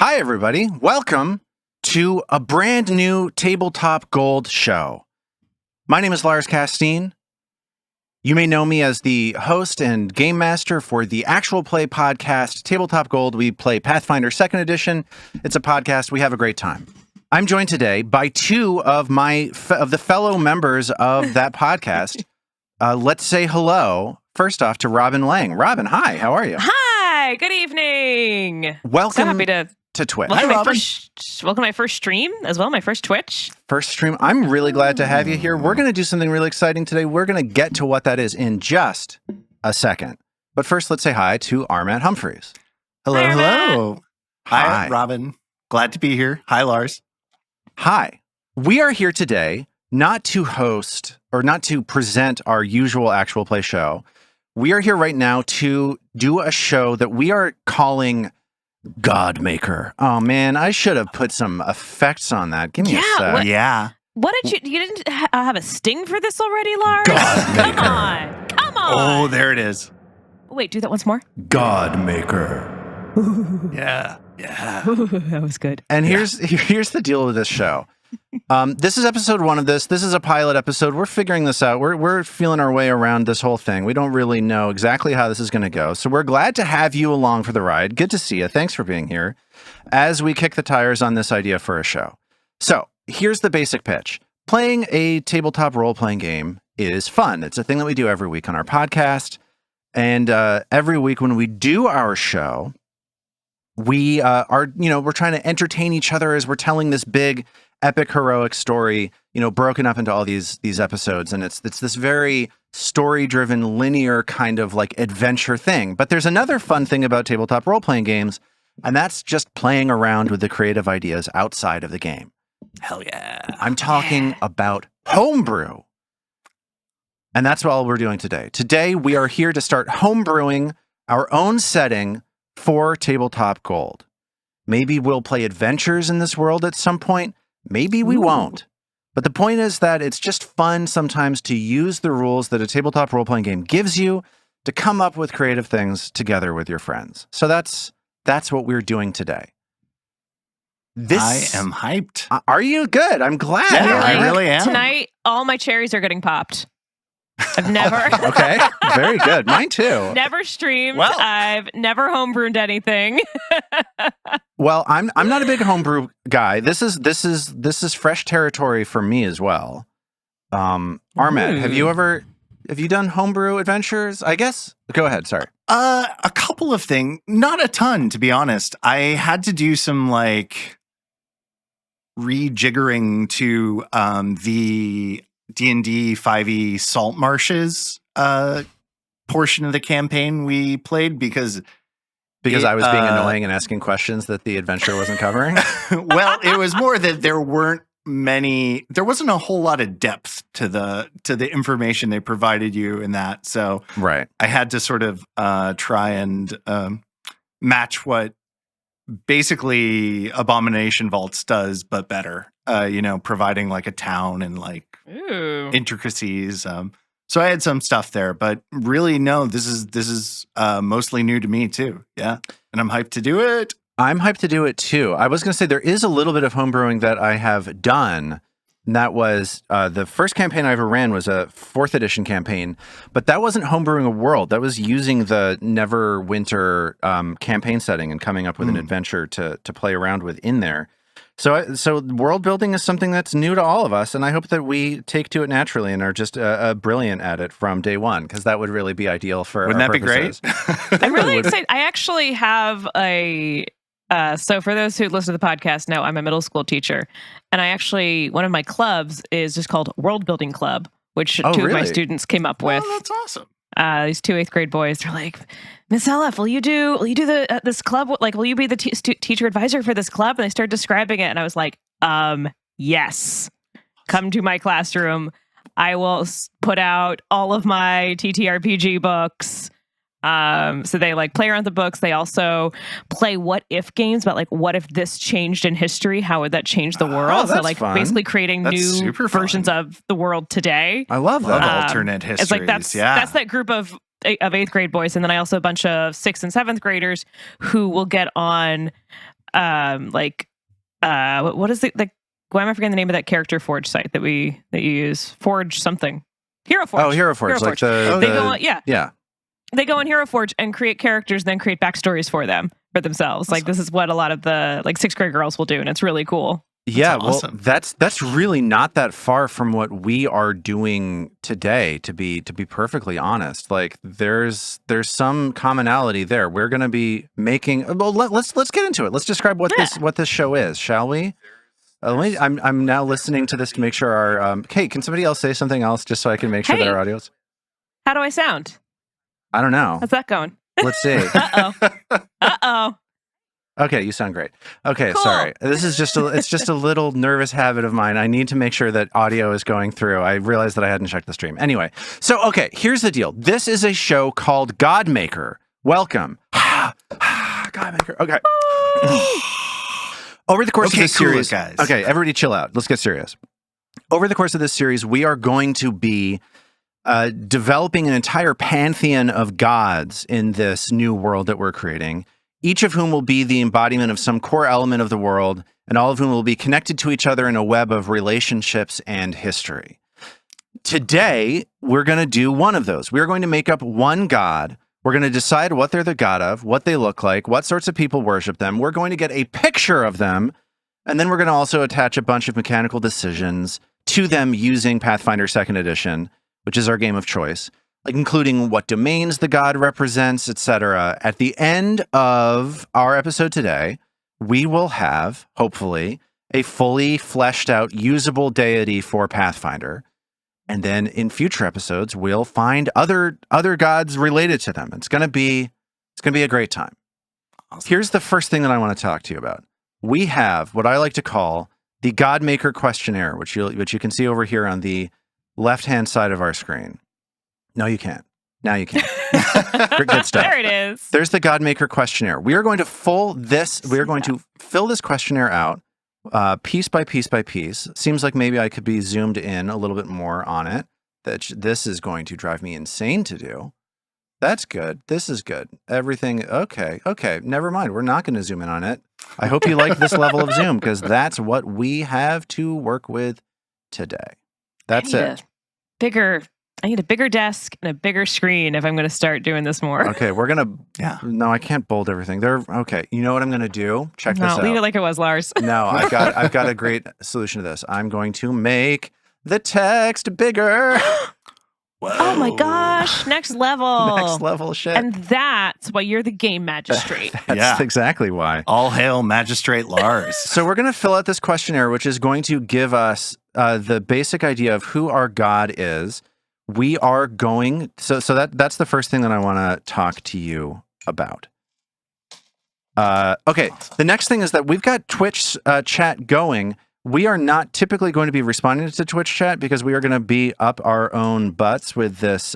Hi, everybody. Welcome to a brand new Tabletop Gold show. My name is Lars Castine. You may know me as the host and game master for the actual play podcast, Tabletop Gold. We play Pathfinder Second Edition. It's a podcast. We have a great time. I'm joined today by two of the fellow members of that podcast. Let's say hello, first off, to Robin Lang. Robin, hi. How are you? Hi. Good evening. Welcome So happy to Twitch. welcome my first stream as well, my first Twitch. First stream. I'm really glad to have you here. We're going to do something really exciting today. We're going to get to what that is in just a second. But first, let's say hi to Armat Humphreys. Hello, Hi, hello. Hi. Hi, Robin. Glad to be here. Hi, Lars. Hi. We are here today not to host or not to present our usual actual play show. We are here right now to do a show that we are calling GODMAKER. Oh man, I should have put some effects on that. Give me a sec. Yeah. What did you didn't have a sting for this already, Lars? GODMAKER. Come on. Oh, there it is. Wait, do that once more. GODMAKER. Yeah. That was good. And here's the deal with this show. This is episode 1 of this. This is a pilot episode. We're figuring this out. We're feeling our way around this whole thing. We don't really know exactly how this is going to go. So we're glad to have you along for the ride. Good to see you. Thanks for being here as we kick the tires on this idea for a show. So here's the basic pitch. Playing a tabletop role-playing game is fun. It's a thing that we do every week on our podcast. And every week when we do our show, we we're trying to entertain each other as we're telling this big epic heroic story, broken up into all these episodes. And it's this very story-driven, linear kind of like adventure thing. But there's another fun thing about tabletop role-playing games, and that's just playing around with the creative ideas outside of the game. Hell yeah. I'm talking about homebrew. And that's all we're doing today. Today, we are here to start homebrewing our own setting for Tabletop Gold. Maybe we'll play adventures in this world at some point. Maybe we won't. But the point is that it's just fun sometimes to use the rules that a tabletop role-playing game gives you to come up with creative things together with your friends. So that's what we're doing today. I am hyped. Are you good? I'm glad. Yeah, I really am. Tonight, all my cherries are getting popped. I've never Okay, very good. Mine too. never streamed. Well. I've never homebrewed anything. Well, I'm not a big homebrew guy. This is fresh territory for me as well. Armat, have you done homebrew adventures? I guess. Go ahead. Sorry. A couple of things. Not a ton, to be honest. I had to do some rejiggering to the D&D 5e Salt Marshes portion of the campaign we played because I was being annoying and asking questions that the adventure wasn't covering. Well, it was more that there wasn't a whole lot of depth to the information they provided you in that. So Right. I had to sort of try and match what basically Abomination Vaults does, but better. Providing like a town and Ooh. intricacies. So I had some stuff there, but really, no, this is mostly new to me too. Yeah, and I'm hyped to do it. I'm hyped to do it too. I was going to say there is a little bit of homebrewing that I have done. And that was the first campaign I ever ran was a 4th edition campaign, but that wasn't homebrewing a world. That was using the Neverwinter campaign setting and coming up with an adventure to play around with in there. So world building is something that's new to all of us, and I hope that we take to it naturally and are just brilliant at it from day one, because that would really be ideal for Wouldn't our that purposes. be great? I'm really excited. I actually have so for those who listen to the podcast know, I'm a middle school teacher, and one of my clubs is just called World Building Club, which two of my really? students came up with. Oh, that's awesome. These 2 8th grade boys, they're like, Miss LF, will you do this club? Like, will you be the teacher advisor for this club? And they started describing it, and I was like, yes, come to my classroom. I will put out all of my TTRPG books. So they play around the books. They also play what if games about what if this changed in history? How would that change the world? that's So fun. basically creating That's new super fun. versions of the world today. I love that. Alternate histories. It's that's that group of 8th grade boys, and then I also have a bunch of 6th and 7th graders who will get on what is the why am I forgetting the name of that character Forge site that you use? Forge something. Hero Forge. Oh, Hero Forge. Like They go on, yeah. They go on Hero Forge and create characters, then create backstories for themselves. Like this is what a lot of the like 6th grade girls will do, and it's really cool. Yeah, awesome. Well, that's really not that far from what we are doing today. To be perfectly honest, like there's some commonality there. We're going to be making. Well, let's get into it. Let's describe what this show is, shall we? I'm now listening to this to make sure our Kate. Can somebody else say something else just so I can make sure that our audio's. How do I sound? I don't know. How's that going? Let's see. Uh-oh. Okay, you sound great. Okay, Cool. Sorry. This is just a little nervous habit of mine. I need to make sure that audio is going through. I realized that I hadn't checked the stream. Anyway, so okay, here's the deal. This is a show called GODMAKER. Welcome. GODMAKER. Okay. Over the course of this series, guys. Okay, everybody chill out. Let's get serious. Over the course of this series, we are going to be developing an entire pantheon of gods in this new world that we're creating, each of whom will be the embodiment of some core element of the world, and all of whom will be connected to each other in a web of relationships and history. Today, we're going to do one of those. We're going to make up one god. We're going to decide what they're the god of, what they look like, what sorts of people worship them. We're going to get a picture of them, and then we're going to also attach a bunch of mechanical decisions to them using Pathfinder Second Edition, which is our game of choice, like including what domains the god represents, etc. At the end of our episode today, we will have, hopefully, a fully fleshed out, usable deity for Pathfinder. And then in future episodes, we'll find other gods related to them. It's gonna be a great time. Awesome. Here's the first thing that I want to talk to you about. We have what I like to call the GODMAKER questionnaire, which you can see over here on the left-hand side of our screen. No, you can't. Now you can. Good stuff. There it is. There's the GODMAKER questionnaire. We are going to fill this questionnaire out piece by piece by piece. Seems like maybe I could be zoomed in a little bit more on it. This is going to drive me insane to do. That's good. This is good. Everything. Okay. Never mind. We're not going to zoom in on it. I hope you like this level of zoom because that's what we have to work with today. That's it. I need a bigger desk and a bigger screen if I'm going to start doing this more. Okay, we're going to... No, I can't bold everything. Okay, you know what I'm going to do? Check this out. Leave it like it was, Lars. No, I've got a great solution to this. I'm going to make the text bigger. Whoa. Oh my gosh, next level. Next level shit. And that's why you're the game magistrate. That's exactly why. All hail Magistrate Lars. So we're going to fill out this questionnaire, which is going to give us the basic idea of who our god is. We are going... So that's the first thing that I want to talk to you about. Okay, the next thing is that we've got Twitch chat going. We are not typically going to be responding to Twitch chat because we are going to be up our own butts with this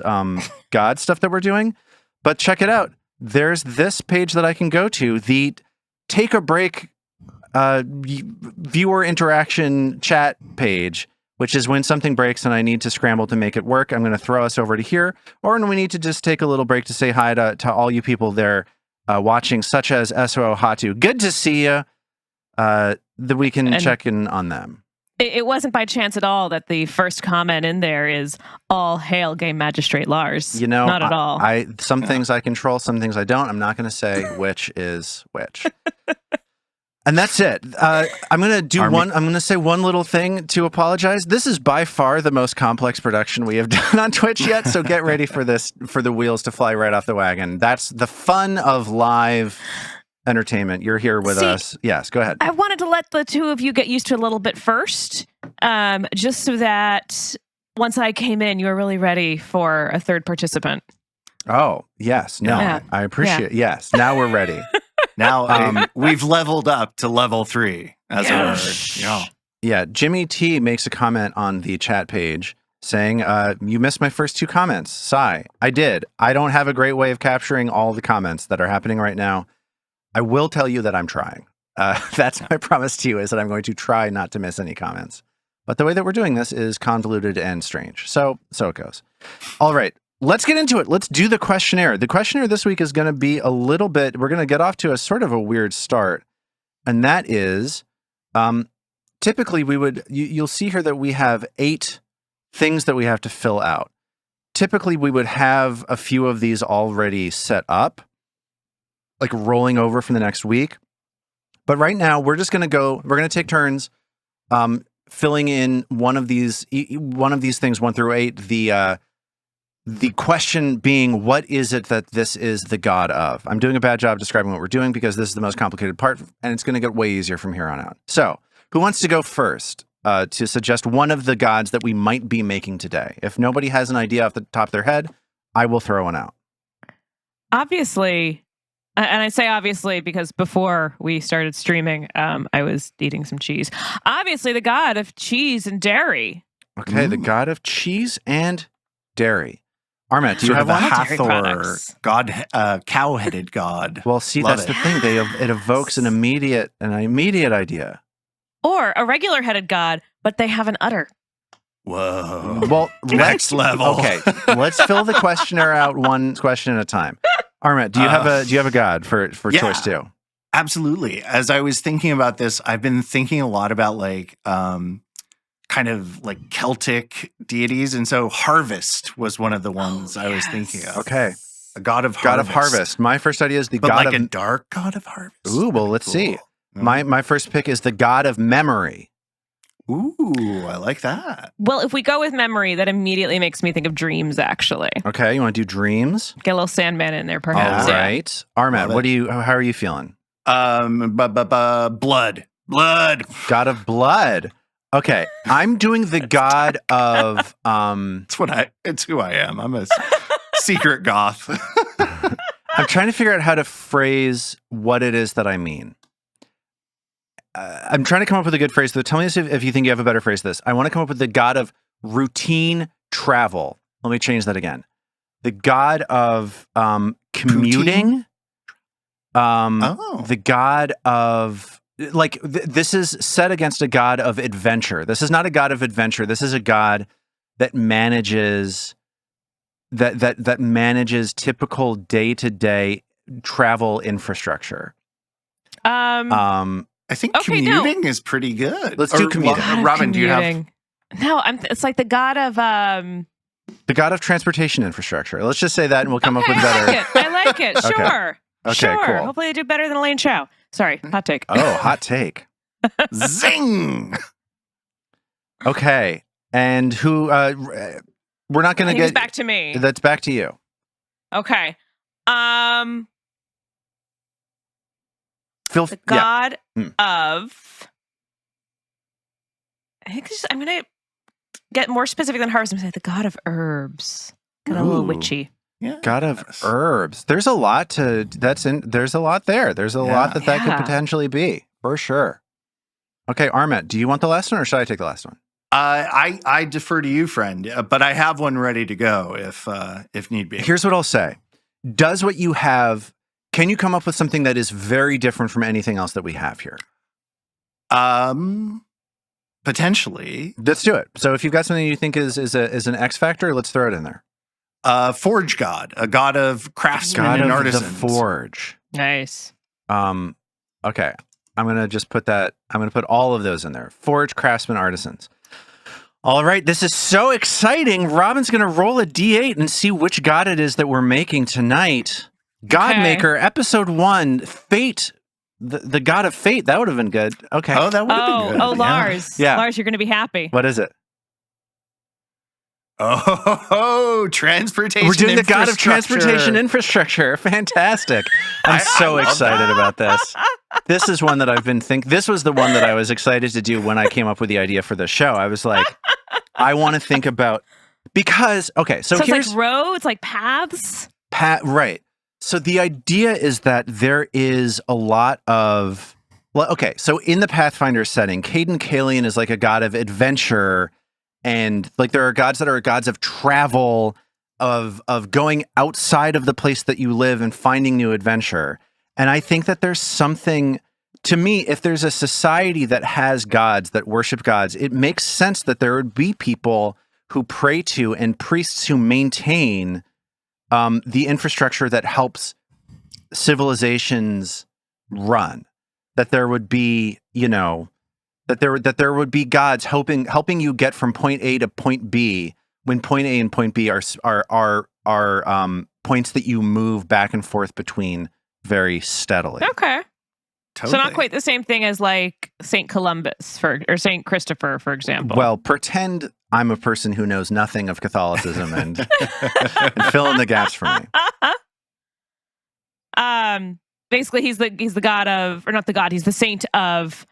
god stuff that we're doing. But check it out. There's this page that I can go to, the take a break viewer interaction chat page, which is when something breaks and I need to scramble to make it work. I'm going to throw us over to here, or when we need to just take a little break to say hi to all you people there watching, such as SO Hatu. Good to see you. That we can check in on them. It wasn't by chance at all that the first comment in there is all hail game magistrate Lars. You know, not at all. Some things I control, some things I don't. I'm not going to say which is which. And that's it. I'm going to do I'm going to say one little thing to apologize. This is by far the most complex production we have done on Twitch yet. So get ready for the wheels to fly right off the wagon. That's the fun of live entertainment. You're here with us. Yes, go ahead. I wanted to let the two of you get used to it a little bit first, just so that once I came in, you were really ready for a third participant. Oh, yes. No, Yeah. I appreciate it. Yes, now we're ready. Now we've leveled up to level 3, as it were. Yeah. Yeah, Jimmy T makes a comment on the chat page saying, you missed my first 2 comments. Sigh. I did. I don't have a great way of capturing all the comments that are happening right now. I will tell you that I'm trying. That's my promise to you, is that I'm going to try not to miss any comments. But the way that we're doing this is convoluted and strange. So it goes. All right, let's get into it. Let's do the questionnaire. The questionnaire this week is going to be a little bit, we're going to get off to a sort of a weird start. and that is typically you'll see here that we have 8 things that we have to fill out. Typically, we would have a few of these already set up, like rolling over from the next week. But right now, we're going to take turns filling in one of these things 1 through 8. The question being, what is it that this is the god of? I'm doing a bad job describing what we're doing because this is the most complicated part, and it's going to get way easier from here on out. So, who wants to go first? To suggest one of the gods that we might be making today. If nobody has an idea off the top of their head, I will throw one out. Obviously, and I say obviously because before we started streaming, I was eating some cheese. Obviously, the god of cheese and dairy. Okay, the god of cheese and dairy. Armet, do you have the one? Hathor god, cow-headed god? Well, see, that's the thing. It evokes an immediate idea. Or a regular-headed god, but they have an udder. Whoa. Well, next level. Okay, let's fill the questioner out one question at a time. Armet, do you have a god for choice 2? Absolutely. As I was thinking about this, I've been thinking a lot about like kind of like Celtic deities, and so harvest was one of the ones I was thinking of. Okay. A god of harvest. God of harvest. My first idea is the but god like of a dark god of harvest. Ooh, well, let's see. My first pick is the god of memory. Ooh, I like that. Well, if we go with memory, that immediately makes me think of dreams, actually. Okay, you want to do dreams? Get a little Sandman in there, perhaps. All right. Armet, how are you feeling? Blood. God of blood. Okay, I'm doing the god of It's who I am. I'm a secret goth. I'm trying to figure out how to phrase what it is that I mean. I'm trying to come up with a good phrase. So tell me if you think you have a better phrase for this. I want to come up with the god of routine travel. Let me change that again. The god of commuting. The god of this is set against a god of adventure. This is not a god of adventure. This is a god that manages that manages typical day-to-day travel infrastructure. I think commuting is pretty good. Let's do commuting. Robin, do you have? No, it's like the god of the god of transportation infrastructure. Let's just say that, and we'll come up with better. I like it. Sure. Okay, sure. cool. Hopefully, they do better than Elaine Chow. Sorry, hot take. Oh, hot take. Zing. Okay, and who? We're not going to get. It's back to me. That's back to you. Okay. The god of. I think I'm going to get more specific than harvest. I'm going to say the god of herbs. Got a little witchy. Yeah. God of herbs. There's a lot there's a lot there. There's a lot that could potentially be, for sure. Okay, Armet, do you want the last one or should I take the last one? I defer to you, friend, but I have one ready to go if need be. Here's what I'll say. Does what you have, can you come up with something that is very different from anything else that we have here? Potentially. Let's do it. So if you've got something you think is an X factor, let's throw it in there. Forge god, a god of craftsmen and artisans. The forge. Nice. Okay. I'm going to just put that. I'm going to put all of those in there. Forge, craftsmen, artisans. All right. This is so exciting. Robin's going to roll a D8 and see which god it is that we're making tonight. GODMAKER, episode 1, Fate. The god of fate. That would have been good. Okay. Oh, that would have been good. Oh, Lars. Yeah. Lars, you're going to be happy. What is it? Oh, transportation. We're doing the god of transportation infrastructure. Fantastic. I'm so excited about this. This is one that I've been this was the one that I was excited to do when I came up with the idea for the show. I was like, I want to think about, because, okay, so here's like roads, like paths. Right. So the idea is that there is a lot of, well, okay, so in the Pathfinder setting, Caden Kalian is like a god of adventure. And like there are gods that are gods of travel, of going outside of the place that you live and finding new adventure. And I think that there's something, to me, if there's a society that has gods, that worship gods, it makes sense that there would be people who pray to and priests who maintain the infrastructure that helps civilizations run. that there would be, that there would be gods helping you get from point A to point B when point A and point B are points that you move back and forth between very steadily. Okay. Totally. So not quite the same thing as like St. Columbus or St. Christopher, for example. Well, pretend I'm a person who knows nothing of Catholicism and, and fill in the gaps for me. Basically, he's the god of, or not the god, he's the saint of,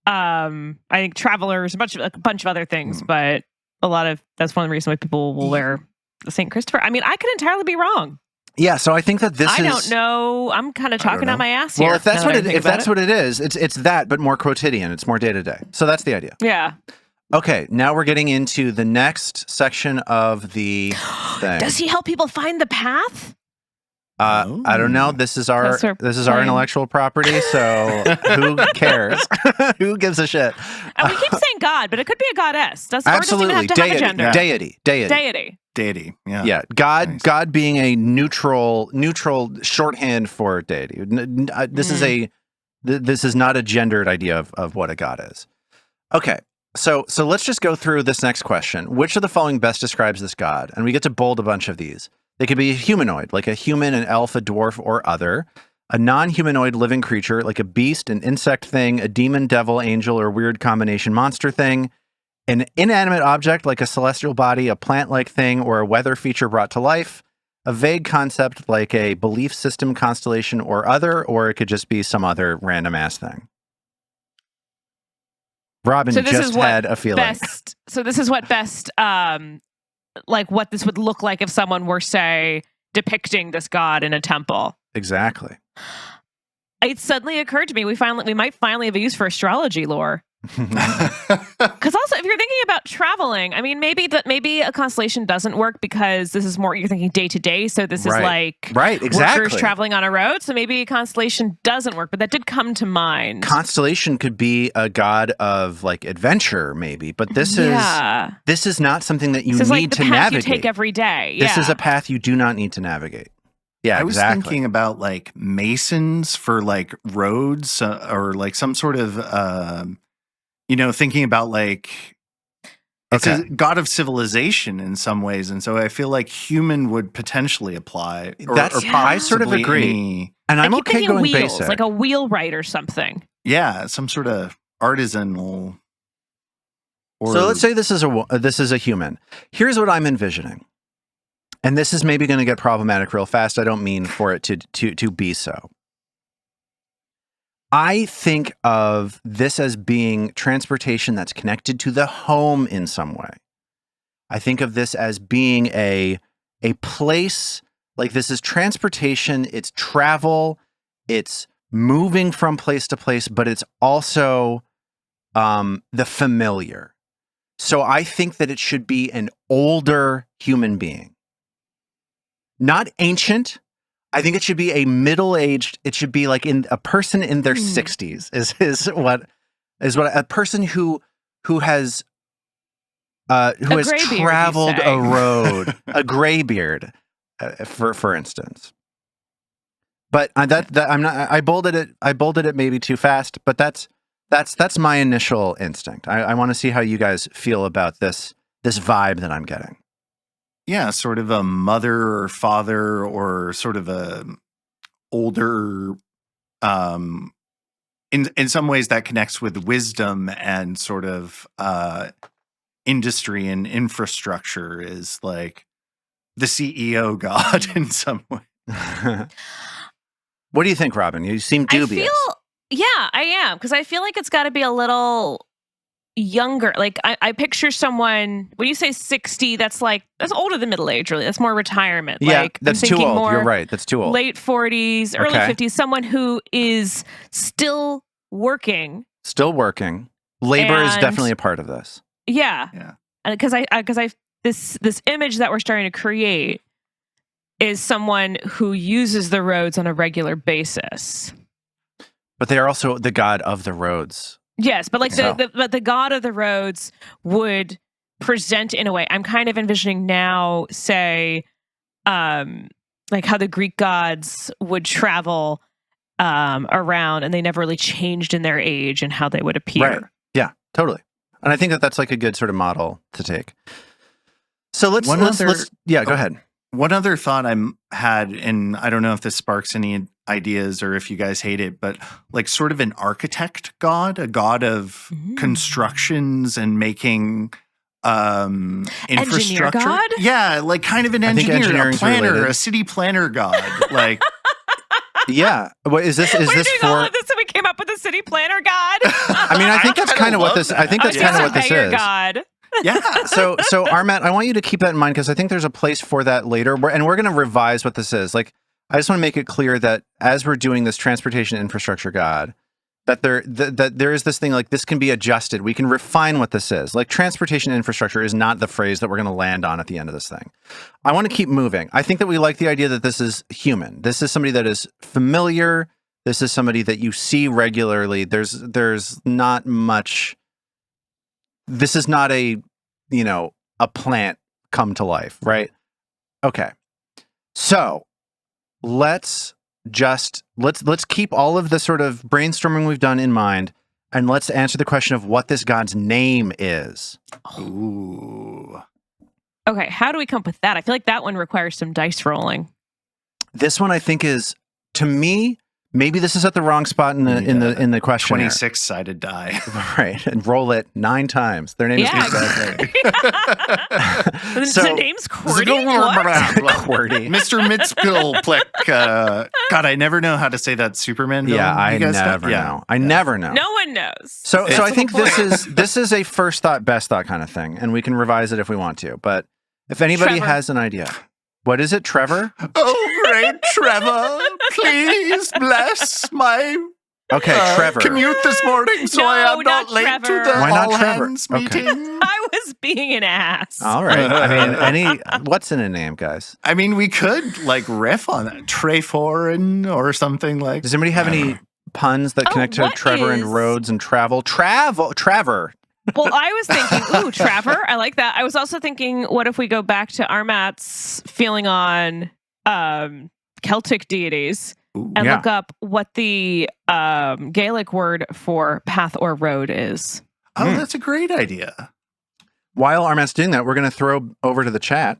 I think travelers, a bunch of other things, but that's one reason why people will wear the St. Christopher. I mean, I could entirely be wrong. Yeah, so I think that I don't know. I'm kind of talking out my ass here. Well, if that's what it is, it's that, but more quotidian. It's more day to day. So that's the idea. Yeah. Okay, now we're getting into the next section of the thing. Does he help people find the path? I don't know. This is our intellectual property, so who cares? Who gives a shit? And we keep saying God, but it could be a goddess. Absolutely, or does it even have to have a gender? Deity. Yeah. Yeah. God. Nice. God being a neutral shorthand for deity. This is not a gendered idea of what a god is. Okay. So let's just go through this next question. Which of the following best describes this god? And we get to bold a bunch of these. They could be a humanoid, like a human, an elf, a dwarf, or other. A non-humanoid living creature, like a beast, an insect thing, a demon, devil, angel, or weird combination monster thing. An inanimate object, like a celestial body, a plant-like thing, or a weather feature brought to life. A vague concept, like a belief system, constellation, or other, or it could just be some other random-ass thing. Robin just had a feeling. So this is what best... like what this would look like if someone were, say, depicting this god in a temple. Exactly. It suddenly occurred to me we might finally have a use for astrology lore. Because also, if you're thinking about traveling, I mean, maybe a constellation doesn't work because this is more you're thinking day to day. So this is like exactly workers traveling on a road. So maybe a constellation doesn't work, but that did come to mind. Constellation could be a god of like adventure, maybe, but this is not something that you need to navigate. You take every day. This is a path you do not need to navigate. Yeah, I was thinking about like masons for like roads or like some sort of. Thinking about like it's a god of civilization in some ways, and so I feel like human would potentially apply. I sort of agree, and I'm okay going wheels, basic, like a wheelwright or something. Yeah, some sort of artisanal. So let's say this is a human. Here's what I'm envisioning, and this is maybe going to get problematic real fast. I don't mean for it to be so. I think of this as being transportation that's connected to the home in some way. I think of this as being a place, like this is transportation, it's travel, it's moving from place to place, but it's also the familiar. So I think that it should be an older human being. Not ancient. I think it should be a middle-aged. It should be like a person in their 60s is what a person who has traveled a road, a graybeard, for instance. But I'm not. I bolded it maybe too fast. But that's my initial instinct. I want to see how you guys feel about this vibe that I'm getting. Yeah, sort of a mother or father or sort of a older, in some ways that connects with wisdom and sort of industry and infrastructure is like the CEO god in some way. What do you think, Robin? You seem dubious. I am, because I feel like it's got to be a little younger. Like I picture someone, when you say 60, that's older than middle age, really. That's more retirement. Yeah, like, that's too old. You're right. That's too old. Late 40s, early 50s, someone who is still working. Labor is definitely a part of this. Yeah. And because this image that we're starting to create is someone who uses the roads on a regular basis. But they are also the god of the roads. Yes, but like the god of the roads would present in a way. I'm kind of envisioning now, say, like how the Greek gods would travel around, and they never really changed in their age and how they would appear. Right. Yeah, totally. And I think that that's like a good sort of model to take. So let's go ahead. One other thought I had, and I don't know if this sparks any ideas or if you guys hate it, but like sort of an architect god, a god of constructions and making infrastructure. Engineer god? Yeah, like kind of an engineer, a planner, related. a city planner god. Like, yeah. What is this? Is We're this doing for? all of this, and we came up with a city planner god. I mean, I think that's kind of what this. I think that's kind of what this is. God. yeah. So Armat, I want you to keep that in mind because I think there's a place for that later. And we're going to revise what this is. Like, I just want to make it clear that as we're doing this transportation infrastructure god, that there is this thing like this can be adjusted. We can refine what this is. Like transportation infrastructure is not the phrase that we're going to land on at the end of this thing. I want to keep moving. I think that we like the idea that this is human. This is somebody that is familiar. This is somebody that you see regularly. There's not much. This is not a plant come to life, right? Okay. So let's keep all of the sort of brainstorming we've done in mind, and let's answer the question of what this god's name is. Ooh. Okay, how do we come up with that? I feel like that one requires some dice rolling. This one I think is, to me, maybe this is at the wrong spot in the question. 26-sided die. Right, and roll it 9 times. Their name is exactly. The name's QWERTY? QWERTY. Mr. Mitzgulplick. God, I never know how to say that Superman villain. Yeah, I never know. I never know. No one knows. So I think this is a first thought, best thought kind of thing, and we can revise it if we want to. But if anybody Trevor. has an idea, what is it, Trevor? Oh, great Trevor, please bless my Trevor. commute this morning so No, I am not not late Trevor. to the Why not all Trevor? hands Okay. meeting. I was being an ass. All right. I mean, what's in a name, guys? I mean, we could like riff on that. Treforin or something like. Does anybody have any puns that connect to what Trevor and is- roads and travel? Trevor. Well, I was thinking, ooh, Trevor, I like that. I was also thinking, what if we go back to Armat's feeling on Celtic deities and Yeah. look up what the Gaelic word for path or road is? Oh, that's a great idea. While Armat's doing that, we're going to throw over to the chat.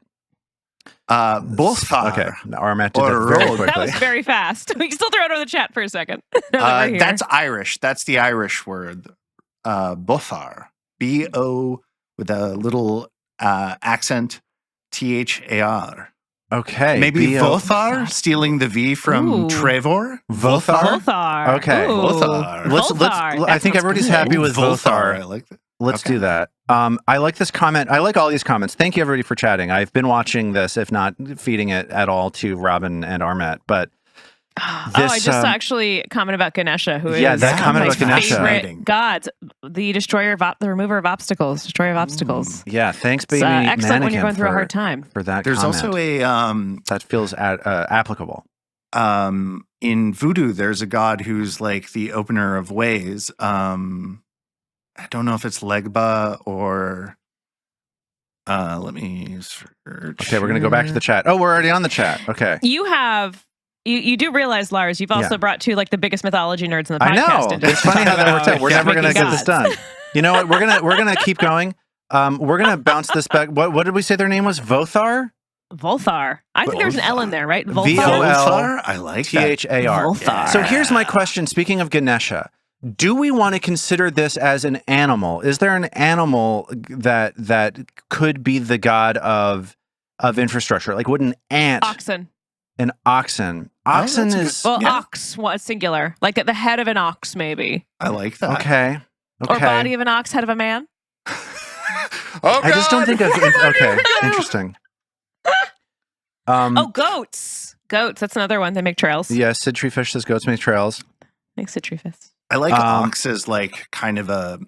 Bothar. Okay. Armat did Or that very road. That quickly. was very fast. We can still throw it over the chat for a second. Now that we're here. That's Irish. That's the Irish word. Bothar. B-O with a little accent. T-H-A-R. Okay. Maybe B-O- Vothar, stealing the V from Ooh. Trevor. Vothar? Vothar. Okay. Ooh. Vothar. Let's, Vothar. I think That everybody's sounds happy good. with Vothar. I Vothar. like that. Let's Okay. do that. I like this comment. I like all these comments. Thank you, everybody, for chatting. I've been watching this, if not feeding it at all to Robin and Armat. But I just saw actually a comment about Ganesha, who is Yeah, that comment my about Ganesha. favorite gods, the destroyer of the remover of obstacles, destroyer of obstacles. yeah, thanks, It's baby. excellent when you're Mannequin, going through a for- hard time. For that There's comment. also a that feels applicable. in voodoo. There's a god who's like the opener of ways. I don't know if it's Legba or. Let me search. Okay, we're gonna go back to the chat. Oh, we're already on the chat. Okay. You do realize, Lars, you've also Yeah. brought two like the biggest mythology nerds in the I podcast. know. into It's funny how that worked out. We're never gonna making get this gods. done. You know what? We're gonna keep going. We're gonna bounce this back. What did we say their name was? Vothar? Volthar. I think there's an L in there, right? V-O-L. Vothar? I like that. T-H-A-R. Volthar. So here's my question. Speaking of Ganesha, do we want to consider this as an animal? Is there an animal that could be the god of infrastructure? Like, would an ant, Oxen. an oxen? Oxen that's a is Well, Yeah. ox, what, singular. Like at the head of an ox, maybe. I like that. okay. Or body of an ox, head of a man. Oh, I just don't God. think of okay. Interesting. Oh, goats. Goats. That's another one. They make trails. Yes, Sid Treefish says goats make trails. Make citrus. I like ox as like kind of a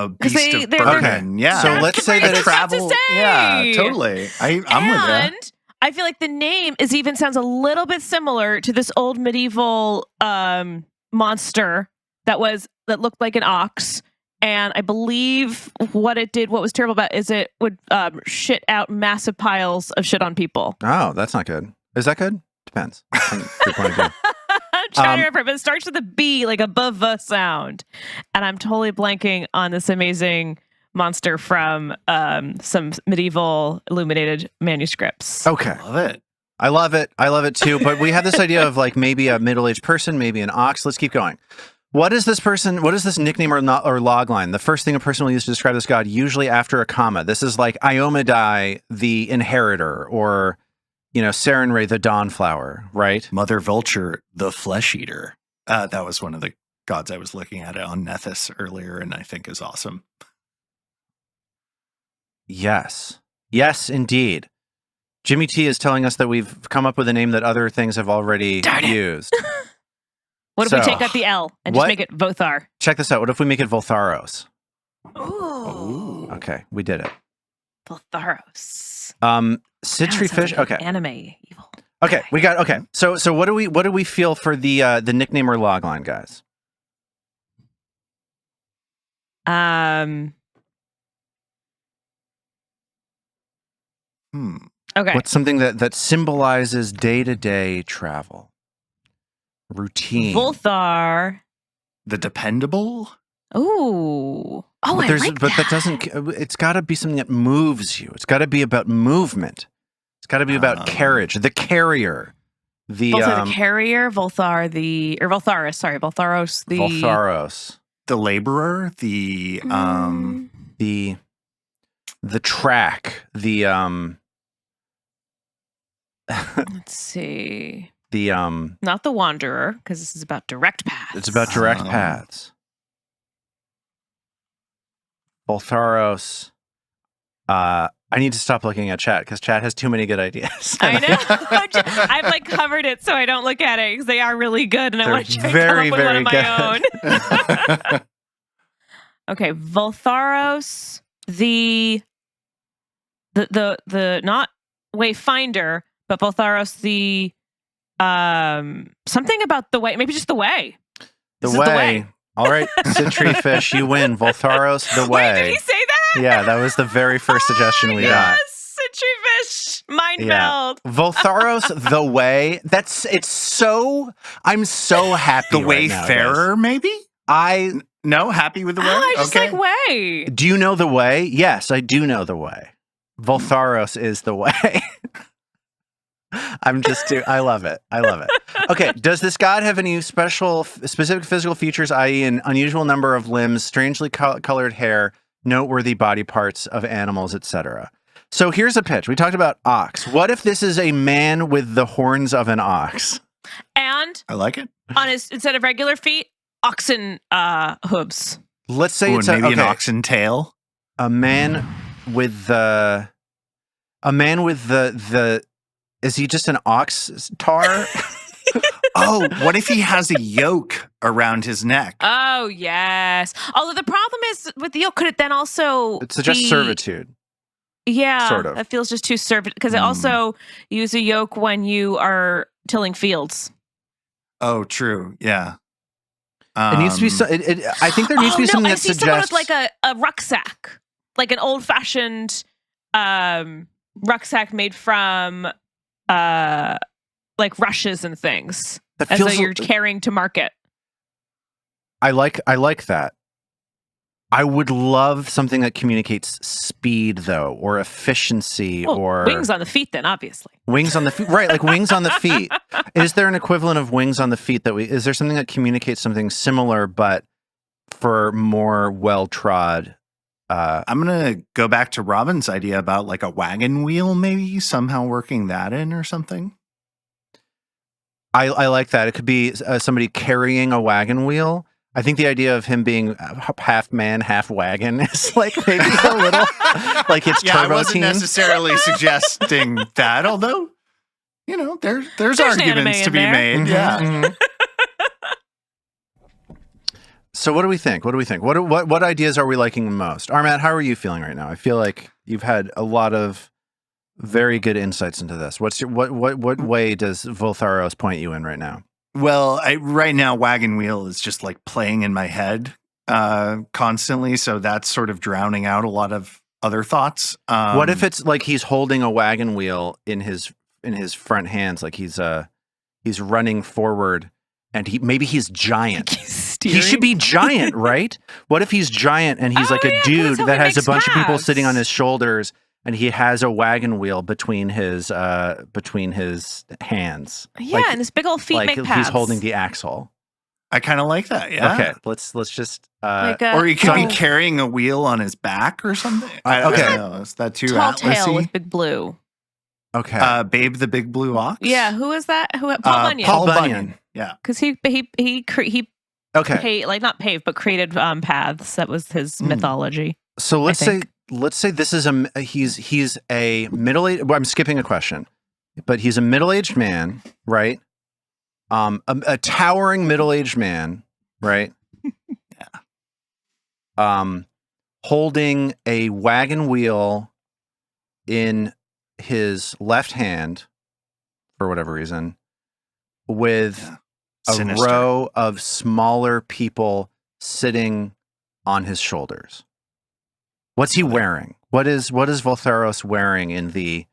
beast of they're- burden. Yeah. So let's say that it's travel. to say. Yeah, totally. I'm with And that. I feel like the name sounds a little bit similar to this old medieval monster that looked like an ox. And I believe what was terrible about is it would shit out massive piles of shit on people. Oh, that's not good. Is that good? Depends. From your point of view. trying to remember, but it starts with a B, like above the sound. And I'm totally blanking on this amazing monster from some medieval illuminated manuscripts. Okay. I love it. I love it. I love it too. But we have this idea of like maybe a middle-aged person, maybe an ox. Let's keep going. What is this nickname or logline? The first thing a person will use to describe this god, usually after a comma. This is like Iomedae, the inheritor, or, Sarenrae, the dawnflower, right? Mother Vulture, the flesh eater. That was one of the gods I was looking at on Nethys earlier, and I think is awesome. Yes. Yes, indeed. Jimmy T is telling us that we've come up with a name that other things have already used. What if we take out the L and just make it Vothar? Check this out. What if we make it Voltharos? Ooh. Okay, we did it. Voltharos. Citry fish. Like okay. Anime evil. Okay, we got. Okay, so what do we feel for the nickname or logline, guys? Okay. What's something that symbolizes day-to-day travel, routine? Volthar. The dependable. Ooh. Oh, but I like but that. that doesn't. It's got to be something that moves you. It's got to be about movement. It's got to be about carriage. The carrier. Volthar the carrier. Volthar or Voltharos. Sorry, Voltharos the. Voltharos. The laborer. The track. Let's see. The Not the wanderer, because this is about direct paths. It's about direct paths. Voltharos. I need to stop looking at chat because chat has too many good ideas. I know. I've like covered it so I don't look at it because they are really good, and I want to try to come up with one of my own. Okay, Voltharos, the not Wayfinder, but Voltharos the something about the way, maybe just the way. The way. All right, Citry Fish, you win. Voltharos, the way. Wait, did he say that? Yeah, that was the very first suggestion we got. Yes, Citry Fish, mind meld. Voltharos, the way. I'm so happy. The right now, Wayfarer, guys. maybe? No, happy with the way? I just like way. Do you know the way? Yes, I do know the way. Voltharos is the way. I love it. I love it. Okay, does this god have any specific physical features, i.e. an unusual number of limbs, strangely colored hair, noteworthy body parts of animals, etc.? So here's a pitch. We talked about ox. What if this is a man with the horns of an ox? And I like it. On his, instead of regular feet, oxen hooves. Let's say it's maybe an oxen tail. A man with the is he just an ox tar? Oh, what if he has a yoke around his neck? Oh, yes. Although the problem is with the yoke, could it then also It suggests servitude. Yeah, sort of. That feels just too servitude because it also use a yoke when you are tilling fields. Oh, true. Yeah. It needs to be. I think there needs to be something that suggests someone with like a rucksack, like an old-fashioned rucksack made from like rushes and things, as though you're carrying to market. I like that. I would love something that communicates speed, though, or efficiency, or wings on the feet. Then, obviously, wings on the feet, right? Like wings on the feet. Is there an equivalent of wings on the feet is there something that communicates something similar, but for more well-trod? I'm gonna go back to Robin's idea about like a wagon wheel, maybe somehow working that in or something. I like that. It could be somebody carrying a wagon wheel. I think the idea of him being half man, half wagon is like maybe a little like it's Turbo I wasn't Teen. necessarily suggesting that, although there's arguments to be made. Mm-hmm, yeah. Mm-hmm. So what do we think? What ideas are we liking the most? Armat, how are you feeling right now? I feel like you've had a lot of very good insights into this. What way does Voltharos point you in right now? Well, right now, wagon wheel is just like playing in my head constantly. So that's sort of drowning out a lot of other thoughts. What if it's like he's holding a wagon wheel in his front hands, like he's running forward, and maybe he's giant. He's He should steering. be giant, right? What if he's giant and he's Oh, like a yeah, 'cause dude that's how that he has a makes bunch of people paths. sitting on his shoulders, and he has a wagon wheel between his hands. Yeah, and his big old feet like make he's paths. holding the axle. I kind of like that. Yeah. Okay, let's just Like Or he could be tall- carrying a wheel on his back or something. I Okay. don't know. Is that too tall tail atlasy? with big blue. okay. Babe the Big Blue Ox? Yeah, who is that? Who? Paul Bunyan. Paul Bunyan. Yeah. Because he Okay. not paved, but created paths. That was his mythology. So let's I say this is he's a middle-aged. Well, I'm skipping a question, but he's a middle-aged man, right? A towering middle-aged man, right? Yeah. Holding a wagon wheel in his left hand for whatever reason, with Sinister. a row of smaller people sitting on his shoulders. What's he wearing? What is Voltheros wearing in the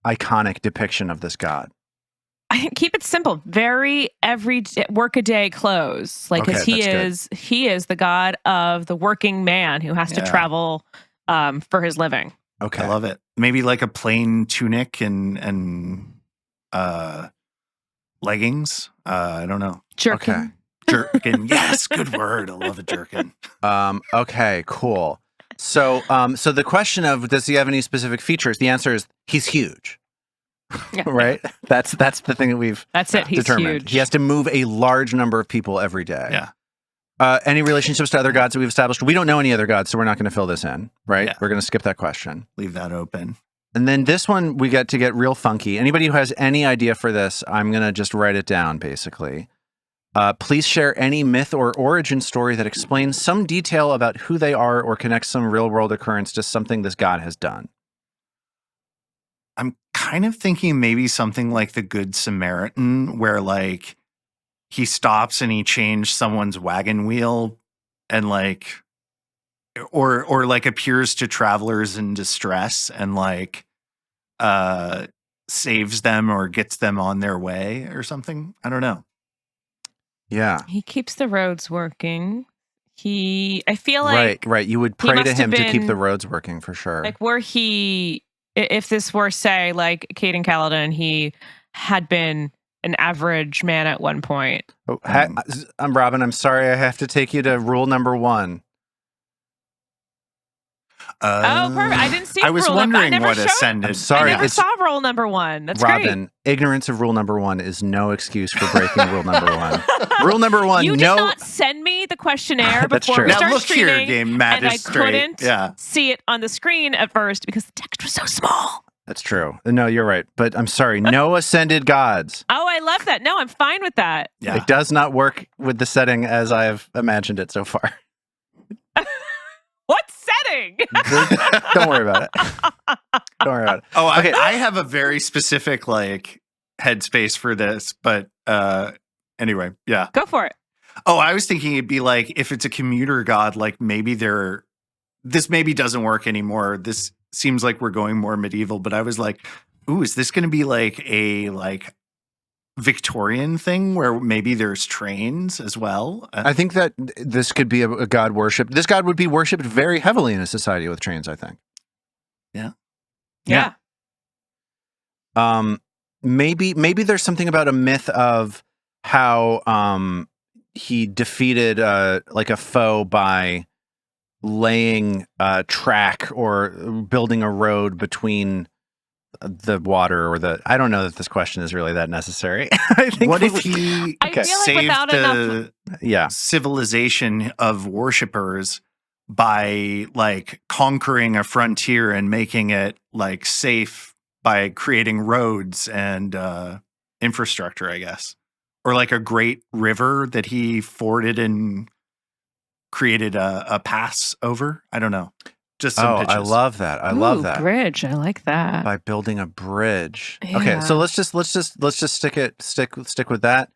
iconic depiction of this god? I think keep it simple. Very workaday clothes. Like, Okay, because he is the god of the working man who has to Yeah. travel for his living. Okay. I love it. Maybe like a plain tunic and leggings. I don't know. Jerkin. Okay. Jerkin. Yes, good word. I love a jerkin. Okay, cool. So the question of does he have any specific features? The answer is he's huge. Yeah. Right? That's the thing that we've That's it. He's determined. huge. He has to move a large number of people every day. Yeah. Any relationships to other gods that we've established? We don't know any other gods, so we're not going to fill this in, right? Yeah. We're going to skip that question. Leave that open. And then this one, we get to get real funky. Anybody who has any idea for this, I'm going to just write it down, basically. Please share any myth or origin story that explains some detail about who they are or connects some real-world occurrence to something this god has done. I'm kind of thinking maybe something like the Good Samaritan, where like he stops and he changed someone's wagon wheel and like or like appears to travelers in distress and like saves them or gets them on their way or something. I don't know. Yeah. He keeps the roads working. I feel like Right. You would pray to must have him to keep been- the roads working for sure. like if this were, say, like Caden Kaladin, he had been an average man at one point. I'm Robin. I'm sorry. I have to take you to rule number 1. Oh, perfect. I didn't see I was rule number. I wondering never what showed- ascended. I'm sorry. I never it's saw rule number 1. That's great. Robin. Ignorance of rule number 1 is no excuse for breaking rule number 1. Rule number 1. You did no. not send me the questionnaire That's before true. we Now started look here, streaming, game and I magistrate. couldn't Yeah. see it on the screen at first because the text was so small. That's true. No, you're right. But I'm sorry. No ascended gods. Oh, I love that. No, I'm fine with that. Yeah. It does not work with the setting as I have imagined it so far. What setting? Don't worry about it. Don't worry about it. Oh, Okay. I have a very specific like headspace for this, but anyway, yeah. Go for it. Oh, I was thinking it'd be like if it's a commuter god, like maybe this maybe doesn't work anymore. This seems like we're going more medieval, but I was like, ooh, is this going to be like a Victorian thing where maybe there's trains as well? I think that this could be a god worship. This god would be worshipped very heavily in a society with trains, I think. Yeah. Maybe there's something about a myth of how he defeated like a foe by laying a track or building a road between the water or I don't know that this question is really that necessary. I think What if he I feel like saved without the yeah. civilization of worshippers by like conquering a frontier and making it like safe by creating roads and infrastructure, I guess, or like a great river that he forded and created a pass over. I don't know. Just some pitches. I love that. I love that. Bridge. I like that. By building a bridge. Yeah. Okay, so let's just stick with that.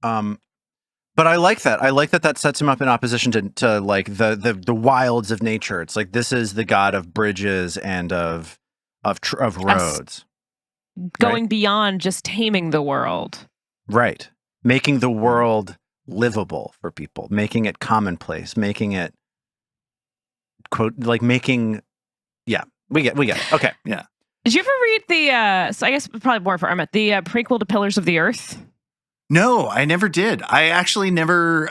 But I like that. I like that sets him up in opposition to like the wilds of nature. It's like this is the god of bridges and of roads. Going beyond just taming the world. Right. making the world livable for people, making it commonplace, making it quote like making. Yeah, we get it. Okay, Yeah. Did you ever read the? So I guess probably more for Armit. The prequel to Pillars of the Earth. No, I never did. I actually never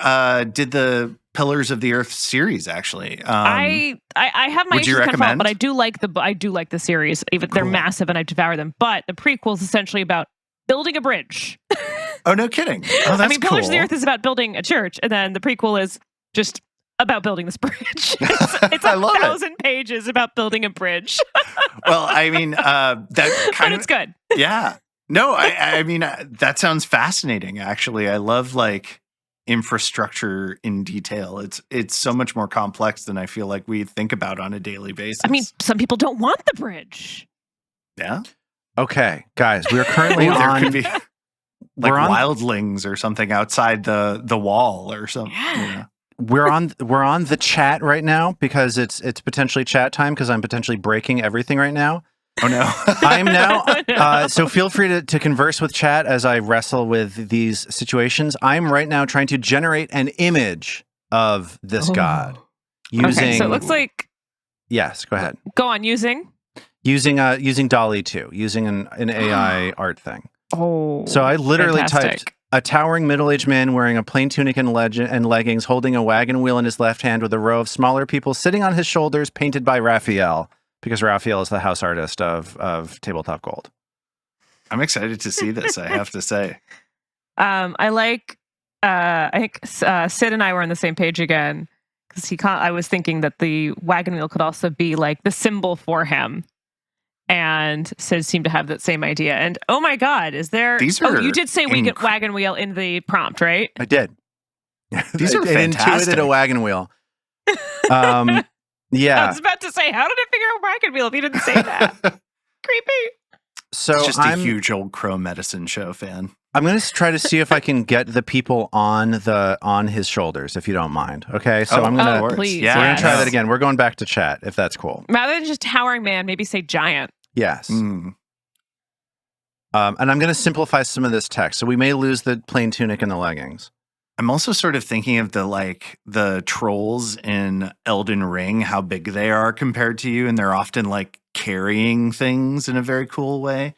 did the Pillars of the Earth series. Actually, I have my would you issues kind of fault, recommend? but I do like the series. Even they're Cool. massive, and I devour them. But the prequel is essentially about building a bridge. Oh, no kidding. Oh, that's I mean, cool. Pillars of the Earth is about building a church, and then the prequel is just about building this bridge. It's I love 1,000 pages about building a bridge. Well, I mean, that But kind it's of good. yeah. No, I mean that sounds fascinating. Actually, I love like infrastructure in detail. It's so much more complex than I feel like we think about on a daily basis. I mean, some people don't want the bridge. yeah. okay, guys, we are currently There on. could be like we're on. wildlings or something outside the wall or something. Yeah. You know? We're on the chat right now because it's potentially chat time because I'm potentially breaking everything right now. Oh no. I'm now. So feel free to converse with chat as I wrestle with these situations. I'm right now trying to generate an image of this god using. Okay, so it looks like Yes, go ahead. go on using. Using Dolly 2, using an AI art thing. Oh, So I literally fantastic. typed a towering middle-aged man wearing a plain tunic and leggings, holding a wagon wheel in his left hand with a row of smaller people sitting on his shoulders, painted by Raphael, because Raphael is the house artist of Tabletop Gold. I'm excited to see this, I have to say. I like. I think Sid and I were on the same page again because I was thinking that the wagon wheel could also be like the symbol for him, and Sid seemed to have that same idea. And oh my God, is there? These Oh, are you did say we get wagon wheel in the prompt, right? I did. These are It fantastic. intuited a wagon wheel. I Yeah. was about to say, how did it figure out wagon wheel if you didn't say that? Creepy. So It's just I'm a huge old crow medicine show fan. I'm going to try to see if I can get the people on his shoulders, if you don't mind. Okay, so I'm gonna of course. please, Yeah, we're gonna try yes. that again. We're going back to chat, if that's cool. Rather than just towering man, maybe say giant. Yes. Mm. And I'm going to simplify some of this text, so we may lose the plain tunic and the leggings. I'm also sort of thinking of the trolls in Elden Ring, how big they are compared to you, and they're often like carrying things in a very cool way.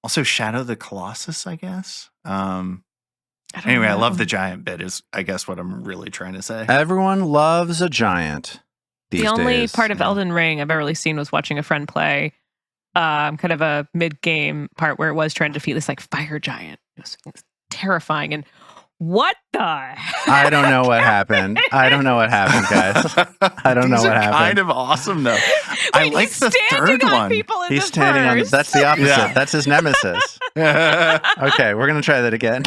Also, Shadow the Colossus, I guess. Anyway, I love the giant bit is, I guess, what I'm really trying to say. Everyone loves a giant these The only days. part of Elden Ring I've ever really seen was watching a friend play kind of a mid-game part where it was trying to defeat this like fire giant. It was terrifying. And what the heck? I don't know what happened. I don't know what happened, guys. I don't know These what are happened. kind of awesome, though. I Wait, like he's the standing third on one. people in He's the standing on. first. That's the opposite. Yeah. That's his nemesis. Okay, we're gonna try that again.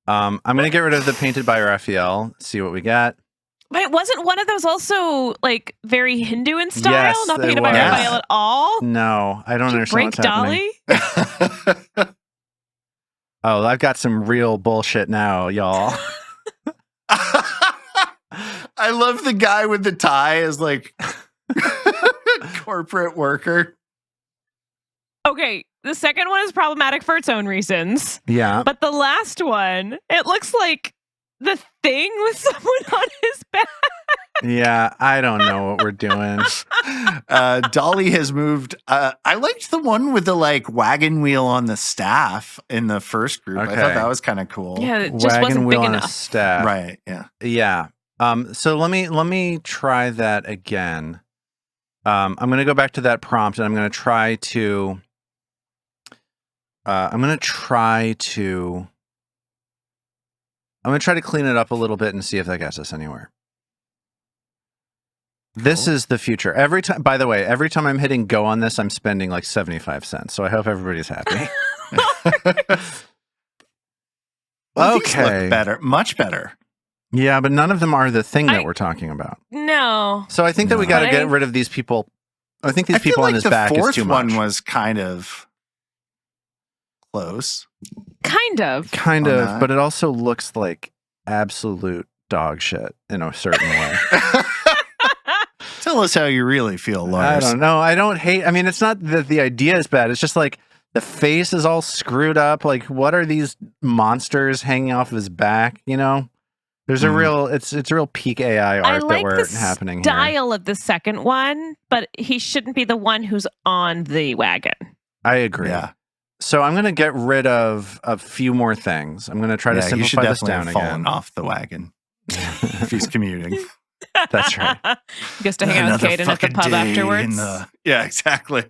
I'm gonna get rid of the painted by Raphael. See what we got. But it wasn't one of those also like very Hindu in style, Yes, not it painted by was. Raphael at all. No, I don't Did you understand break what's happening. Dolly? Oh, I've got some real bullshit now, y'all. I love the guy with the tie as like corporate worker. Okay, the second one is problematic for its own reasons. Yeah. But the last one, it looks like the Thing with someone on his back. Yeah, I don't know what we're doing. Dolly has moved. I liked the one with the like wagon wheel on the staff in the first group. I Okay. thought that was kind of cool. Yeah, it just Wagon wasn't wheel big on a enough. staff. Right. Yeah. Yeah. So let me try that again. I'm gonna go back to that prompt and I'm gonna try to clean it up a little bit and see if that gets us anywhere. This Cool. is the future. Every time, by the way, every time I'm hitting go on this, I'm spending like 75 cents. So I hope everybody's happy. Well, these Okay. look better, much better. Yeah, but none of them are the thing that we're talking about. No. So I think that we got to But get rid of these people. I think these I feel people on like his the back is fourth too much. one was kind of close. Kind of. Kind on of, that. but it also looks like absolute dog shit in a certain way. Till Tell us how you really feel, Lars. I don't know. I don't hate. I mean, it's not that the idea is bad. It's just like the face is all screwed up. Like, what are these monsters hanging off of his back? You know, there's a real. It's a real peak AI art like that we're the happening here. style of the second one, but he shouldn't be the one who's on the wagon. I agree. Yeah. So I'm going to get rid of a few more things. I'm going to try to you should simplify this definitely down have fallen again. off the wagon if he's commuting. That's right. He goes to hang out with Another Caden at the fucking pub day afterwards. Yeah, exactly.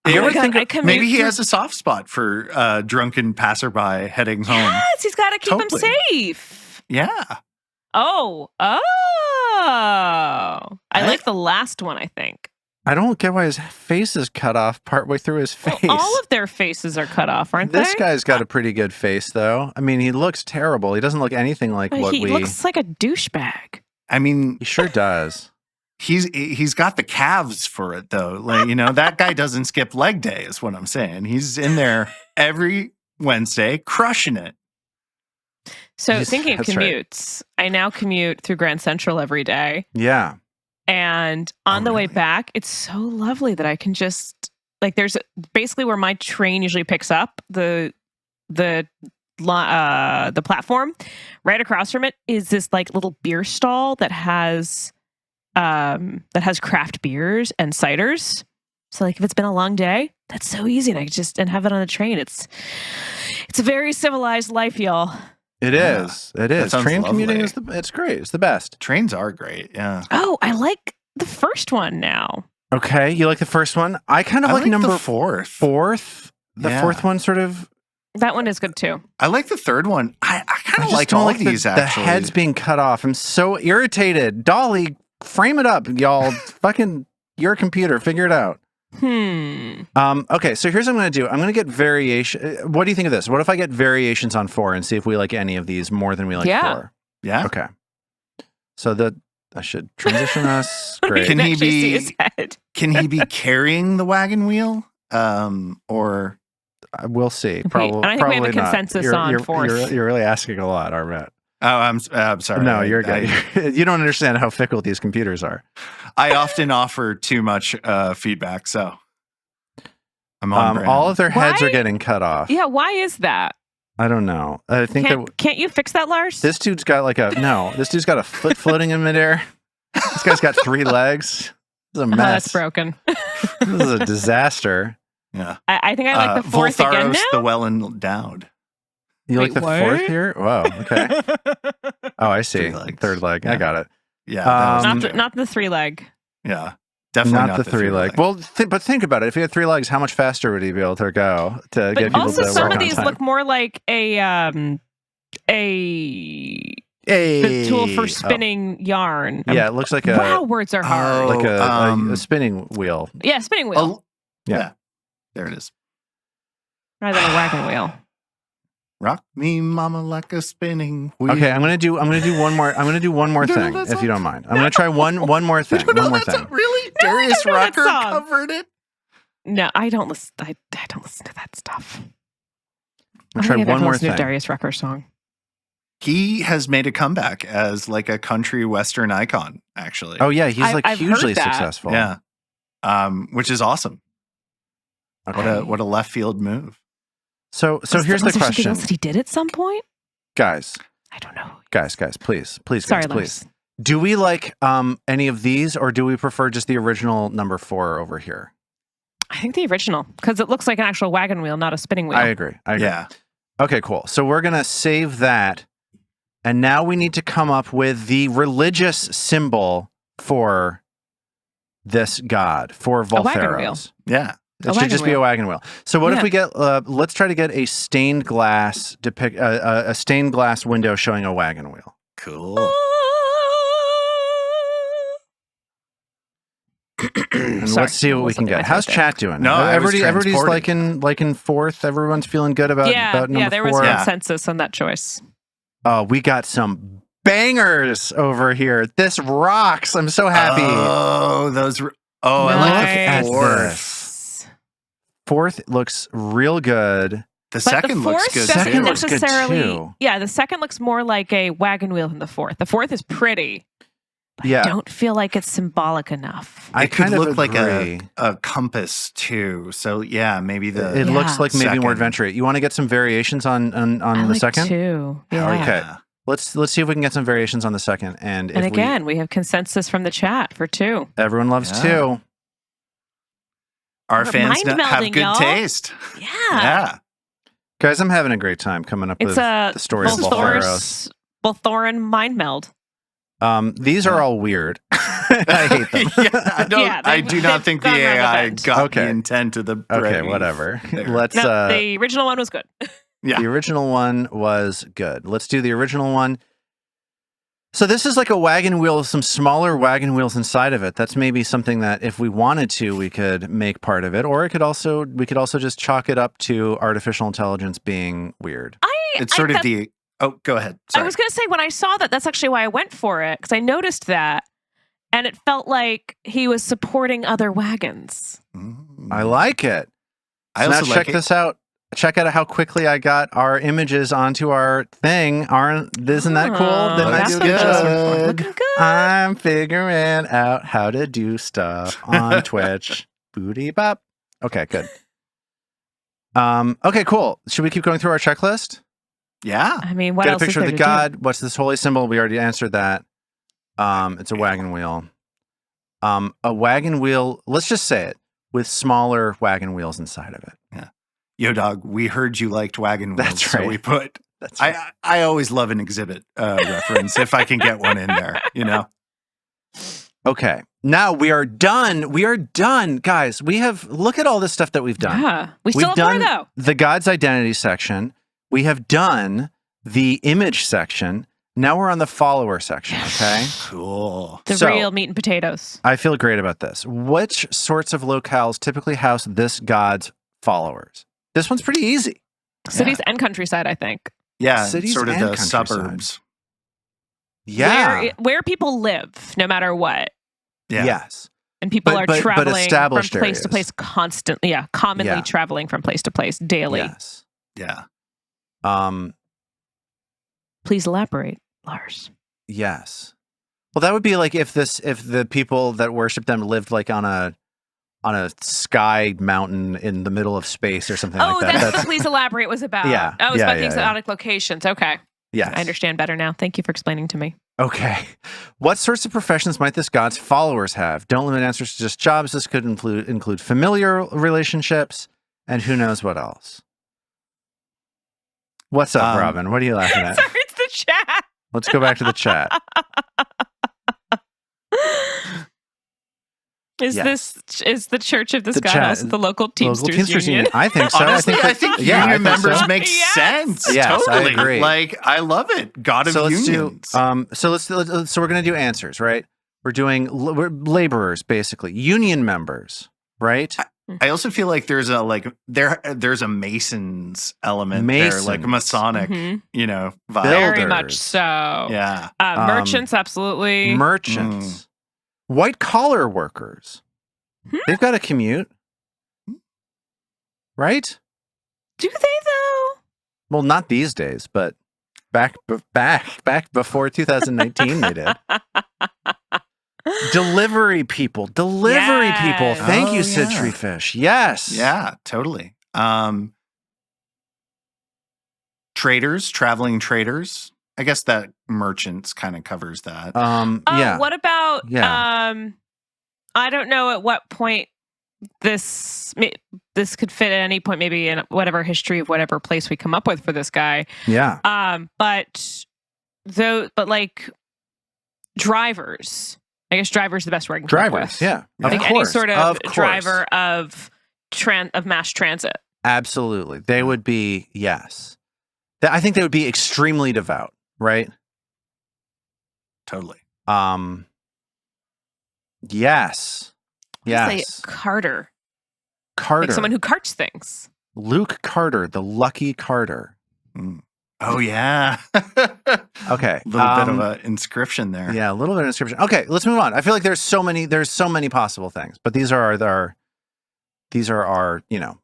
You ever my God, think I of- commute Maybe he through- has a soft spot for drunken passerby heading home. Yes, he's got to keep him Totally. safe. Yeah. Oh. I like the last one, I think. I don't get why his face is cut off partway through his face. Well, all of their faces are cut off, aren't This they? guy's got a pretty good face, though. I mean, he looks terrible. He doesn't look anything like But what he we. looks like a douchebag. I mean, He sure does. he's got the calves for it though. Like, you know, that guy doesn't skip leg day is what I'm saying. He's in there every Wednesday crushing it. So Yes, thinking of that's right. commutes, I now commute through Grand Central every day. Yeah. And on the way really? back, it's so lovely that I can just like there's basically where my train usually picks up the platform. Right across from it is this like little beer stall that has craft beers and ciders. So like if it's been a long day, that's so easy, and I just have it on the train. It's a very civilized life, y'all. It Yeah. is. It is. sounds Train commuting lovely. it's great. It's the best. Trains are great. Yeah. Oh, I like the first one now. Okay. You like the first one? I kind of I like number the fourth. fourth. The Yeah. fourth one sort of. That one is good too. I like the third one. I kind I of just like don't all like these the actually. heads being cut off. I'm so irritated. Dolly, frame it up, y'all. Fucking your computer. Figure it out. Okay, so here's what I'm going to do. I'm going to get variation. What do you think of this? What if I get variations on 4 and see if we like any of these more than we like Yeah. 4? Yeah. Okay. So I should transition us. You Great. Can can he actually see be- his head. Can he be carrying the wagon wheel? Or We'll see. and I Probably. think we have a Probably not. consensus on fourth. You're really asking a lot, Armet. oh, I'm sorry. No, you're I- good. You don't understand how fickle these computers are. I often offer too much feedback, so I'm on brand. All of their heads are Why- getting cut off. Yeah, why is that? I don't know. I think that Can't you fix that, Lars? this dude's got this dude's got a foot floating in midair. This guy's got 3 legs. This is a mess. That's broken. This is a disaster. Yeah. I think I like the fourth again Voltharos now. the well endowed. You Wait, like the what? 4th here? Wow. Okay. Oh, I see. 3 legs. 3rd leg. I Yeah. got it. Yeah. that was Um, legit. not the 3 leg. Yeah. Definitely Not the 3 leg. Well, but think about it. If he had 3 legs, how much faster would he be able to go to get But people also to some work of on these time? look more like the tool for spinning yarn. Yeah, it looks like a Wow, words are hard. Oh, like a spinning wheel. Yeah, spinning wheel Yeah. There it is. rather than a wagon wheel. Rock me, mama, like a spinning wheel. Okay, I'm gonna do one more. I'm gonna do one more You don't know thing, that if you song? don't mind. I'm gonna try one more You thing. don't know One more that thing. song? Really? No, I Darius don't know that Rucker song. covered it? No, I don't listen. I don't listen to that stuff. I'm gonna try one more To a thing. Darius Rucker song. He has made a comeback as like a country western icon, actually. Oh yeah, he's like I've heard hugely that. successful. yeah. Which is awesome. Okay. What a left field move. So here's the Was there something question, else that he did at some point? guys. I don't know. Guys, please, Sorry, guys, please. Lars. Do we like any of these, or do we prefer just the original number 4 over here? I think the original because it looks like an actual wagon wheel, not a spinning wheel. I agree. Yeah. Okay, cool. So we're gonna save that, and now we need to come up with the religious symbol for this god, for wagon wheel. Voltharos. Yeah. It A should wagon just be a wheel. wagon wheel. So what if Yeah. we get? Let's try to get a stained glass a stained glass window showing a wagon wheel. Cool. And Sorry, let's see what we wasn't can get. my How's thought chat doing? No, I was everybody's transported. liking 4th. Everyone's feeling good about number there was 4. Yeah. consensus on that choice. We got some bangers over here. This rocks. I'm so happy. Oh, I like Nice. the fourth. Nice. 4th looks real good. The But second the looks fourth good doesn't Second too. looks good necessarily. too. Yeah, the second looks more like a wagon wheel than the fourth. The fourth is pretty. but Yeah. I don't feel like it's symbolic enough. I It could kind of look like agree. a compass too. So yeah, maybe the It looks like maybe more second. adventure. You want to get some variations on I the like second? 2. Hell Yeah. Okay. yeah. Let's see if we can get some variations on the second. And if And again, we have consensus from the chat for 2. everyone loves Yeah. 2. Our We're fans mind have melding, good y'all. taste. Yeah. Yeah. Guys, I'm having a great time coming up It's with a the stories of Voltharos. Volthoran mind meld. These are all weird. I hate them. I do not think the gone around the AI bend. got Okay. the intent of the Okay, brave whatever. there. Let's No, the original one was good. Yeah. the original one was good. Let's do the original one. So this is like a wagon wheel with some smaller wagon wheels inside of it. That's maybe something that if we wanted to, we could make part of it. Or we could also just chalk it up to artificial intelligence being weird. It's sort of the oh, go ahead. I Sorry. was going to say, when I saw that, that's actually why I went for it, because I noticed that, and it felt like he was supporting other wagons. I like it. I So now also check like this out. Check out how quickly I got our images onto our thing. Isn't that cool? Oh, Didn't I that's do a good. good job? Looking good. I'm figuring out how to do stuff on Twitch. Booty bop. Okay, good. Okay, cool. Should we keep going through our checklist? Yeah. I mean, what Get a else is picture of there the to do? god. What's this holy symbol? We already answered that. It's a wagon wheel. A wagon wheel, let's just say it, with smaller wagon wheels inside of it. Yo, dog, we heard you liked wagon wheels. That's So right. we put That's right. I always love an exhibit reference if I can get one in there, you know. Okay. Now we are done. We are done. Guys, look at all this stuff that we've done. Yeah. We still We've have more, done though. the God's identity section. We have done the image section. Now we're on the follower section, okay? Cool. The So- real meat and potatoes. I feel great about this. Which sorts of locales typically house this god's followers? This one's pretty easy. Cities and countryside, I think. Yeah, Cities sort of and the countryside. suburbs. Yeah. Where people live, no matter what. Yeah. Yes. And people But- are but traveling from established place to areas. place constantly. Yeah, commonly Yeah. traveling from place to place daily. Yes. Yeah. Please elaborate, Lars. Yes. Well, that would be like if the people that worship them lived like on a sky mountain in the middle of space or something like that. That's what Please Elaborate was about. Yeah. Oh, it was Yeah, about yeah, the yeah. exotic locations. Okay. Yes. I understand better now. Thank you for explaining to me. Okay. What sorts of professions might this god's followers have? Don't limit answers to just jobs. This could include familiar relationships and who knows what else. What's up, Robin? What are you laughing at? Sorry, it's the chat. Let's go back to the chat. Is Yes. the Church of this The God chat- also the local Teamsters, Local Teamsters Union? I think so. Honestly, I think yeah, union I think so. members make Yes. sense. Yes, I totally. agree. Like, I love it. God of So let's unions. do. So we're going to do answers, right? We're laborers, basically, union members, right? I also feel like there's a Masons element there, like Masons. Masonic, Mhm. vibe. Very much Builders. so. Yeah. Merchants, absolutely. Merchants, white collar workers. They've got to commute, right? Do they though? Well, not these days, but back before 2019, they did. Delivery people. Yes. Thank you, Oh, Sid yeah. Treefish. Yes. Yeah, totally. Traders, traveling traders. I guess that merchants kind of covers that. Oh, Yeah. what about Yeah. I don't know at what point this could fit at any point, maybe in whatever history of whatever place we come up with for this guy. Yeah. But like drivers. I guess drivers is the best word I can come up Drivers. with. Yeah. I think any sort of course. driver of mass transit. Absolutely. They would be, yes. I think they would be extremely devout, right? Totally. Yes. Say Yes. Carter. Carter. Like someone who carts things. Luke Carter, the lucky Carter. Oh yeah. Okay. A little bit of an inscription there. Yeah, a little bit of inscription. Okay, let's move on. I feel like there's so many possible things, but these are our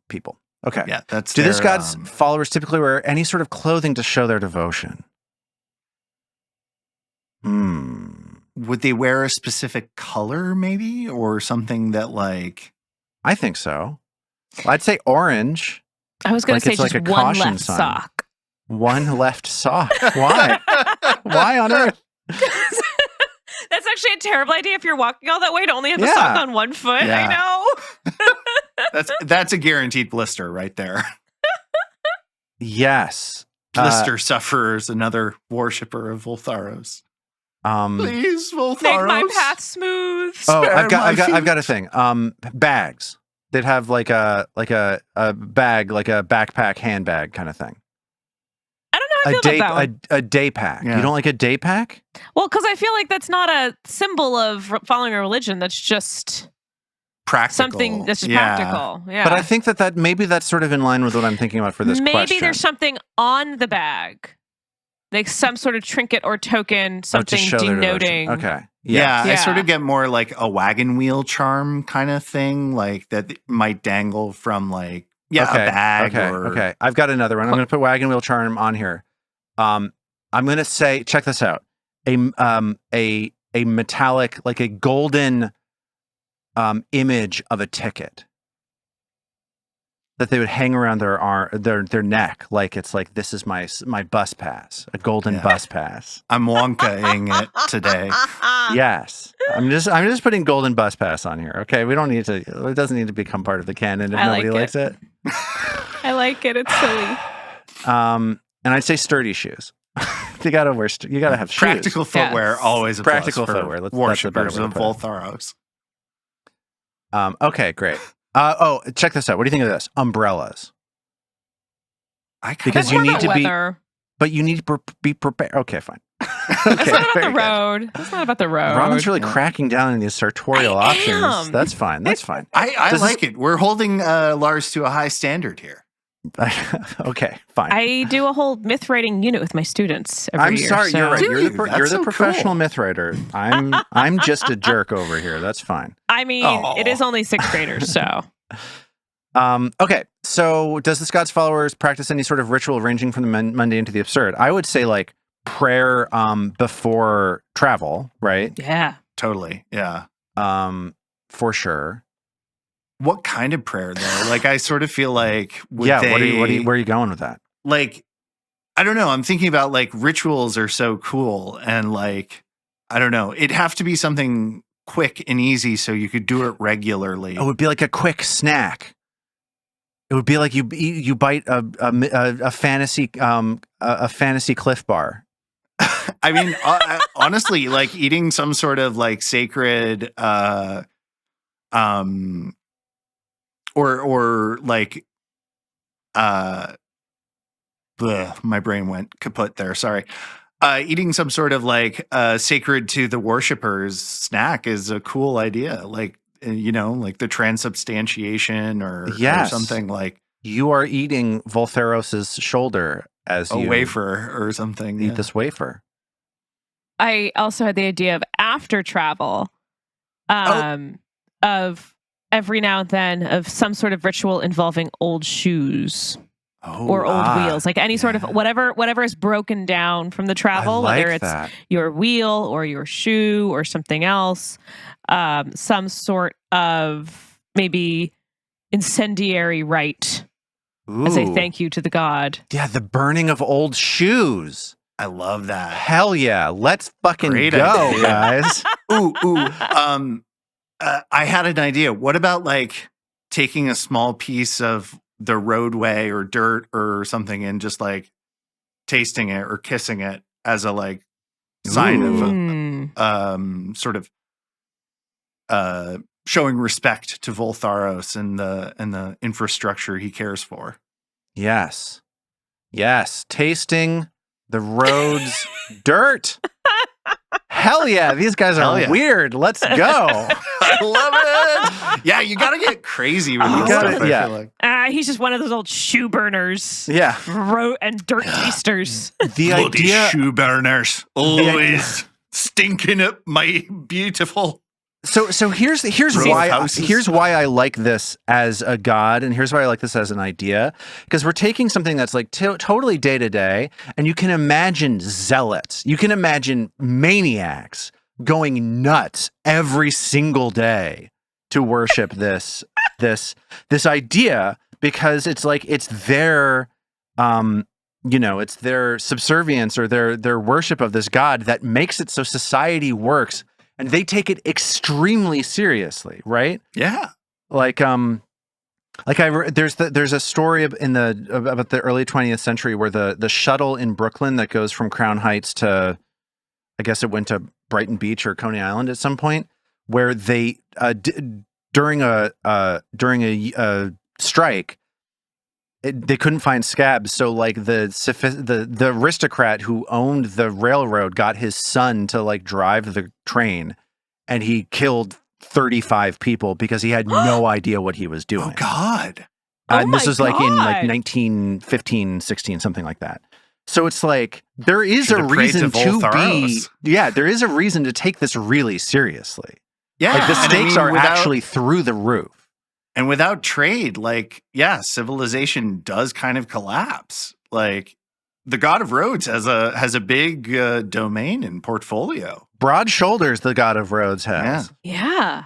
people. Okay. Yeah, that's Do this their, god's followers typically wear any sort of clothing to show their devotion? would they wear a specific color maybe, or something that like? I think so. I'd say orange. I was going Like to say it's like just a one caution left sign. sock. One left sock. Why? Why on earth? That's actually a terrible idea if you're walking all that way to only have the Yeah. sock on one foot. Yeah. I know. That's a guaranteed blister right there. Yes. Blister sufferers, another worshipper of Voltharos. Please, Voltharos. Make my path smooth. Oh, Spare I've got a thing. Bags. They'd have like a bag, like a backpack handbag kind of thing. I don't know how I feel about that one. A day pack. Yeah. You don't like a day pack? Well, because I feel like that's not a symbol of following a religion. That's just Practical. something that's just practical. Yeah. But I think that maybe that's sort of in line with what I'm thinking about for this Maybe question. there's something on the bag, like some sort of trinket or token, to something show their devotion. denoting. Okay. Yeah, I Yeah. sort of get more like a wagon wheel charm kind of thing, like that might dangle from like a bag or Okay. I've got another one. I'm going to put wagon wheel charm on here. I'm going to say, check this out. A metallic, like a golden image of a ticket that they would hang around their neck, like it's like, this is my bus pass, a golden bus pass. I'm Wonka-ing it today. Yes, I'm just putting golden bus pass on here. Okay, we don't need to. It doesn't need to become part of the canon if I nobody like likes it. I like it. It's silly. And I'd say sturdy shoes. You gotta wear. You gotta have shoes. Practical footwear Yes. always a Practical plus for footwear. That's a worshippers better way of to put it. Voltharos. Okay, great. Check this out. What do you think of this? Umbrellas. Because That's you more need about to be- weather. But you need to be prepared. Okay, fine. That's Okay, not about very the good. road. That's not about the road. Robin's really cracking down in these sartorial I options. am. That's fine. That's fine. I This is- like it. We're holding Lars to a high standard here. Okay, fine. I do a whole myth writing unit with my students every I'm year. sorry. so- You're right. Do You're you? the That's you're so the professional cool. myth writer. I'm just a jerk over here. That's fine. I mean, Oh. it is only sixth graders, so Okay, so does the Scots followers practice any sort of ritual ranging from the mundane to the absurd? I would say like prayer before travel, right? yeah. Totally. Yeah. For sure. What kind of prayer though? Like I sort of feel like Where are you going with that? like I don't know. I'm thinking about like rituals are so cool and like I don't know. It'd have to be something quick and easy so you could do it regularly. It would be like a quick snack. It would be like you bite a fantasy Cliff Bar. I mean, honestly, like eating some sort of like sacred, or like, my brain went kaput there. Sorry. Eating some sort of like sacred to the worshippers snack is a cool idea. Like, like the transubstantiation or Yes. something like You are eating Voltharos's shoulder as a you wafer or something. eat Yeah. this wafer. I also had the idea of after travel, of every now and then of some sort of ritual involving old shoes or old wheels, like any sort of whatever is broken down from the travel, I like whether it's that. your wheel or your shoe or something else, some sort of maybe incendiary rite as a Ooh. thank you to the god. Yeah, the burning of old shoes. I love that. Hell yeah. Let's fucking Great go, idea. guys. Ooh. I had an idea. What about like taking a small piece of the roadway or dirt or something and just like tasting it or kissing it as a like sign Mm. of sort of showing respect to Voltharos and the infrastructure he cares for. Yes. Yes. Tasting the road's dirt. Hell yeah. These guys Hell are yeah. weird. Let's go. I love it. Yeah, you got to get crazy with this gotta- stuff. I yeah. feel like. He's just one of those old shoe burners. Yeah. And dirt tasters. The idea. shoe burners always stinking up my beautiful. So here's Row why of houses. here's why I like this as a god, and here's why I like this as an idea, because we're taking something that's like totally day to day, and you can imagine zealots, you can imagine maniacs going nuts every single day to worship this idea, because it's like it's their it's their subservience or their worship of this god that makes it so society works, and they take it extremely seriously, right? Yeah. There's a story about the early 20th century where the shuttle in Brooklyn that goes from Crown Heights to, I guess it went to Brighton Beach or Coney Island at some point, where they during a strike, they couldn't find scabs, so like the aristocrat who owned the railroad got his son to like drive the train, and he killed 35 people because he had no idea what he was doing. Oh God. And this was like in like 1915, 16, something like that. So it's like there is a reason there is a reason to take this really seriously. Yeah. Like the stakes are actually through the roof. And without trade, like, yeah, civilization does kind of collapse. Like the God of Rhodes has a big domain and portfolio. Broad shoulders the God of Rhodes has. Yeah.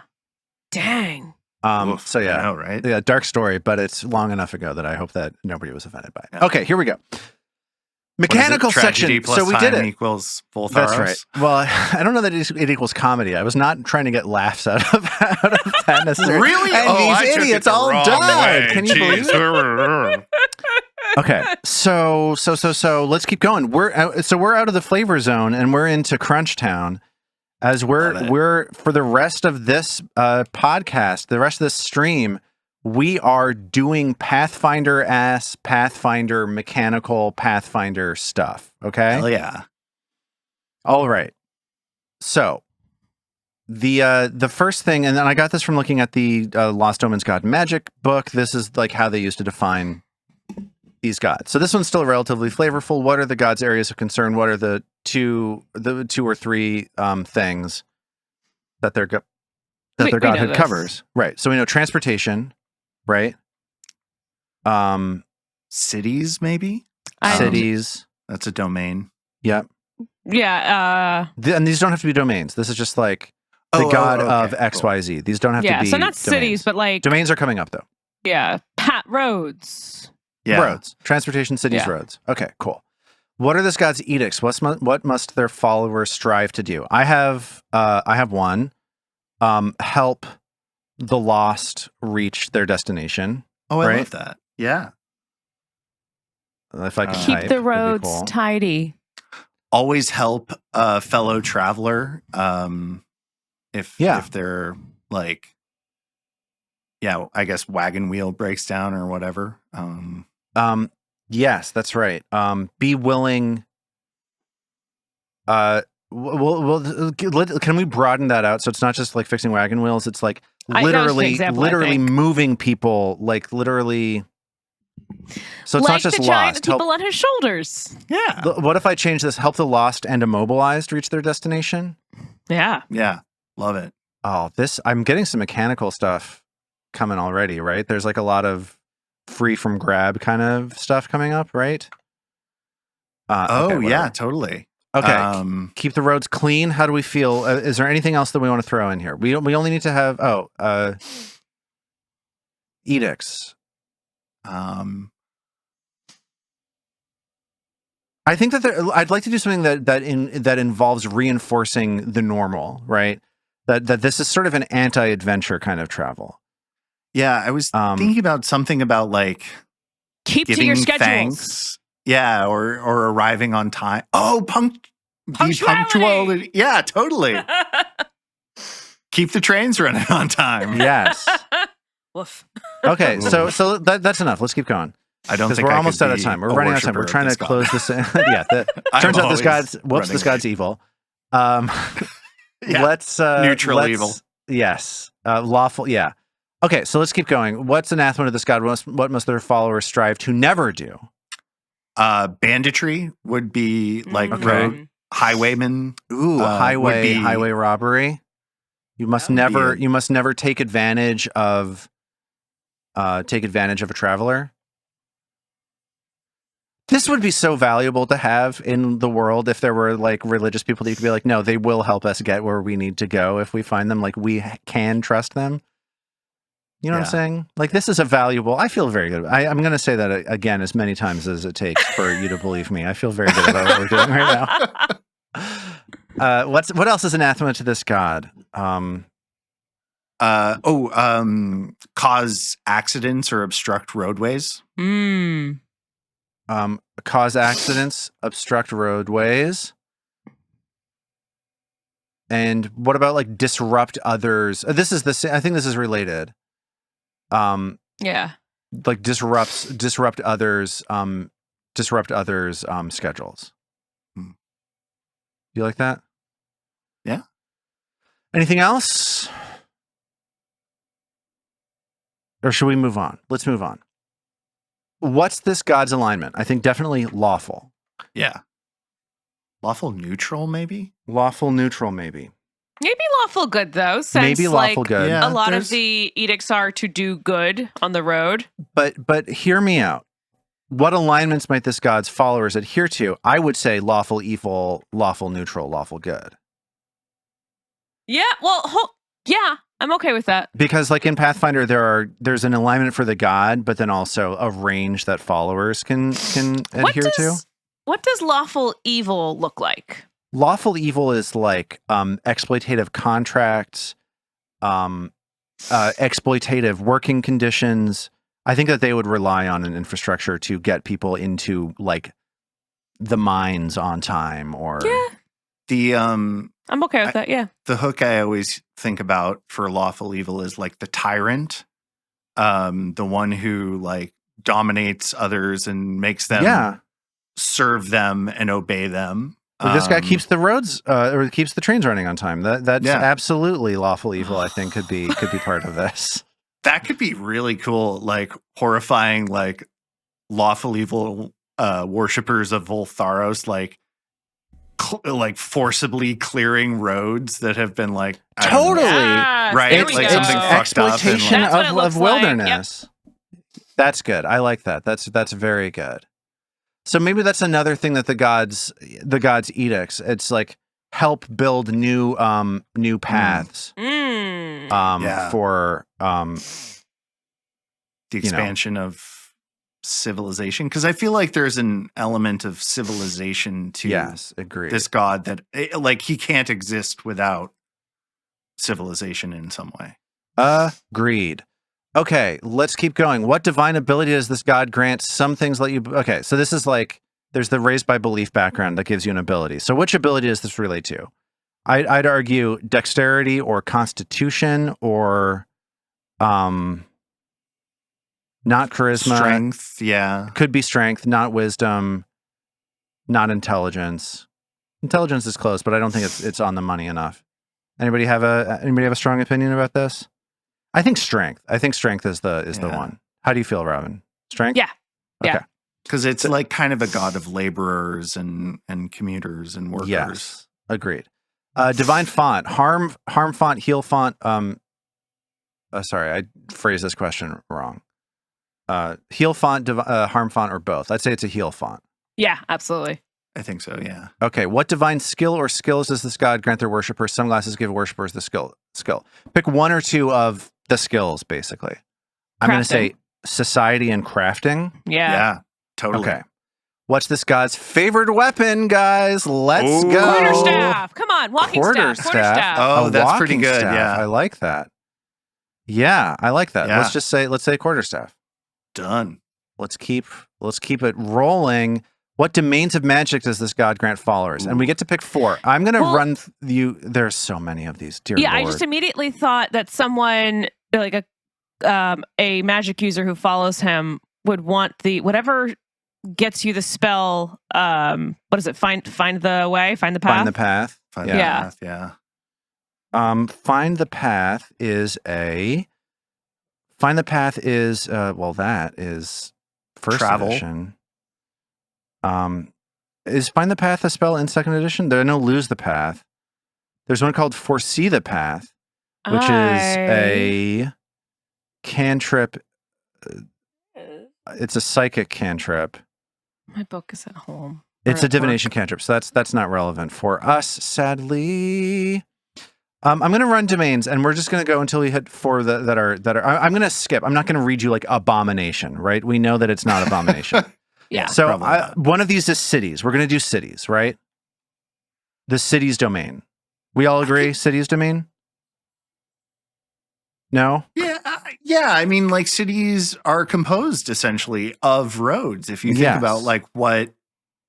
Dang. Oof, so yeah. I know, right? Yeah, dark story, but it's long enough ago that I hope that nobody was offended by it. Yeah. Okay, here we go. Mechanical section. Plus so we did it. Equals full That's Tharos. right. Well, I don't know that it equals comedy. I was not trying to get laughs out of that necessarily. Really? And these I took idiots it the all wrong died. way. Can you believe it? Okay, so let's keep going. We're out of the flavor zone and we're into Crunch Town, as we're for the rest of this podcast, the rest of this stream, we are doing Pathfinder mechanical Pathfinder stuff. Okay. Hell yeah. All right. So the first thing, and then I got this from looking at the Lost Omens God Magic book. This is like how they used to define these gods. So this one's still relatively flavorful. What are the gods' areas of concern? What are the two or three things that their godhood covers? Right. So we know transportation, right? Cities, maybe? Cities. That's a domain. Yep. Yeah. And these don't have to be domains. This is just like the god of XYZ. These don't have to be so not domains. cities, but like domains are coming up though. Yeah. Roads. Yeah. Roads. Transportation, cities, roads. Okay, cool. What are this god's edicts? What must their followers strive to do? I have one. Help the lost reach their destination. Oh, I love that. Yeah. If I can keep type, the roads cool. tidy. Always help a fellow traveler. If they're like, I guess wagon wheel breaks down or whatever. Yes, that's right. Be willing. Can we broaden that out so it's not just like fixing wagon wheels? It's like literally moving people, like literally. So it's like not just the lost. giant people on his shoulders. Yeah. What if I change this? Help the lost and immobilized reach their destination. Yeah. Yeah. Love it. Oh, I'm getting some mechanical stuff coming already, right? There's like a lot of free from grab kind of stuff coming up, right? Yeah, totally. Okay. Keep the roads clean. How do we feel? Is there anything else that we want to throw in here? We only need to have edicts. I think that I'd like to do something that involves reinforcing the normal, right? That this is sort of an anti-adventure kind of travel. Yeah, I was thinking about something about like keep to your schedules. Thanks. Yeah, or arriving on time. Oh, be punctual. Yeah, totally. Keep the trains running on time. Yes. Woof. Okay, so that's enough. Let's keep going. I don't think we're almost out of time. We're running out of time. We're trying to close this. Yeah. Turns out this god's evil. Let's neutral evil. Yes. Lawful. Yeah. Okay, so let's keep going. What's anathema to this god? What must their followers strive to never do? Banditry would be like road highwaymen. Ooh, highway robbery. You must never take advantage of a traveler. This would be so valuable to have in the world if there were like religious people that you could be like, no, they will help us get where we need to go if we find them. Like we can trust them. You know what I'm saying? Like this is a valuable. I feel very good. I'm going to say that again as many times as it takes for you to believe me. I feel very good about what we're doing right now. What else is anathema to this god? Cause accidents or obstruct roadways. Cause accidents, obstruct roadways. And what about like disrupt others? This is I think this is related. Yeah. Like disrupt others schedules. You like that? Yeah. Anything else? Or should we move on? Let's move on. What's this god's alignment? I think definitely lawful. Yeah. Lawful neutral, maybe? Lawful neutral, maybe. Maybe lawful good, though. Since, maybe lawful good. Yeah, a lot of the edicts are to do good on the road. But hear me out. What alignments might this god's followers adhere to? I would say lawful evil, lawful neutral, lawful good. Yeah, well, yeah, I'm okay with that. Because like in Pathfinder, there's an alignment for the god, but then also a range that followers can adhere to. What does lawful evil look like? Lawful evil is like exploitative contracts, exploitative working conditions. I think that they would rely on an infrastructure to get people into like the mines on time or I'm okay with that, yeah. The hook I always think about for lawful evil is like the tyrant, the one who like dominates others and makes them serve them and obey them. This guy keeps the roads or keeps the trains running on time. That's absolutely lawful evil. I think could be part of this. That could be really cool, like horrifying, like lawful evil worshippers of Voltharos, like forcibly clearing roads that have been like totally right, it's, like it's something fucked up. Exploitation of wilderness. Yep. That's good. I like that. That's very good. So maybe that's another thing that the gods edicts. It's like help build new paths for the expansion of civilization, because I feel like there's an element of civilization to this god that like he can't exist without civilization in some way. Agreed. Okay, let's keep going. What divine ability does this god grant? Some things let you... Okay, so this is like, there's the raised by belief background that gives you an ability. So which ability does this relate to? I'd argue dexterity or constitution or not charisma. Strength, yeah. Could be strength, not wisdom, not intelligence. Intelligence is close, but I don't think it's on the money enough. Anybody have a strong opinion about this? I think strength. I think strength is the one. How do you feel, Robin? Strength? Yeah. Okay. Yeah. Because it's like kind of a god of laborers and commuters and workers. Yes. Agreed. Divine font. Harm font, heal font. Sorry, I phrased this question wrong. Heal font, harm font, or both? I'd say it's a heal font. Yeah, absolutely. I think so, yeah. Okay, what divine skill or skills does this god grant their worshippers? Sunglasses give worshippers the skill. Pick one or two of the skills, basically. I'm going to say society and crafting. Yeah, totally. Okay. What's this god's favorite weapon, guys? Let's go. Quarterstaff. Come on, walking staff. Oh, that's pretty good. Staff. Yeah, I like that. Yeah, I like that. Yeah. Let's say quarterstaff. Done. Let's keep it rolling. What domains of magic does this god grant followers? And we get to pick 4. I'm going to run you. There's so many of these. Dear Lord. I just immediately thought that someone like a magic user who follows him would want the whatever gets you the spell. What is it? Find the way. Find the path. Find the path. Find the path. Yeah. Find the path is a. Find the path is that is first Travel. edition. Is Find the Path a spell in second edition? There are no Lose the Path. There's one called Foresee the Path, which is a cantrip. It's a psychic cantrip. My book is at home. It's Or a at divination work. cantrip, so that's not relevant for us, sadly. I'm going to run domains, and we're just going to go until we hit 4 that are. I'm going to skip. I'm not going to read you like abomination, right? We know that it's not abomination. Yeah. So probably not. one of these is cities. We're going to do cities, right? The city's domain. We all agree, city's domain? No? Yeah. I mean, like cities are composed essentially of roads. If you think Yes. about like what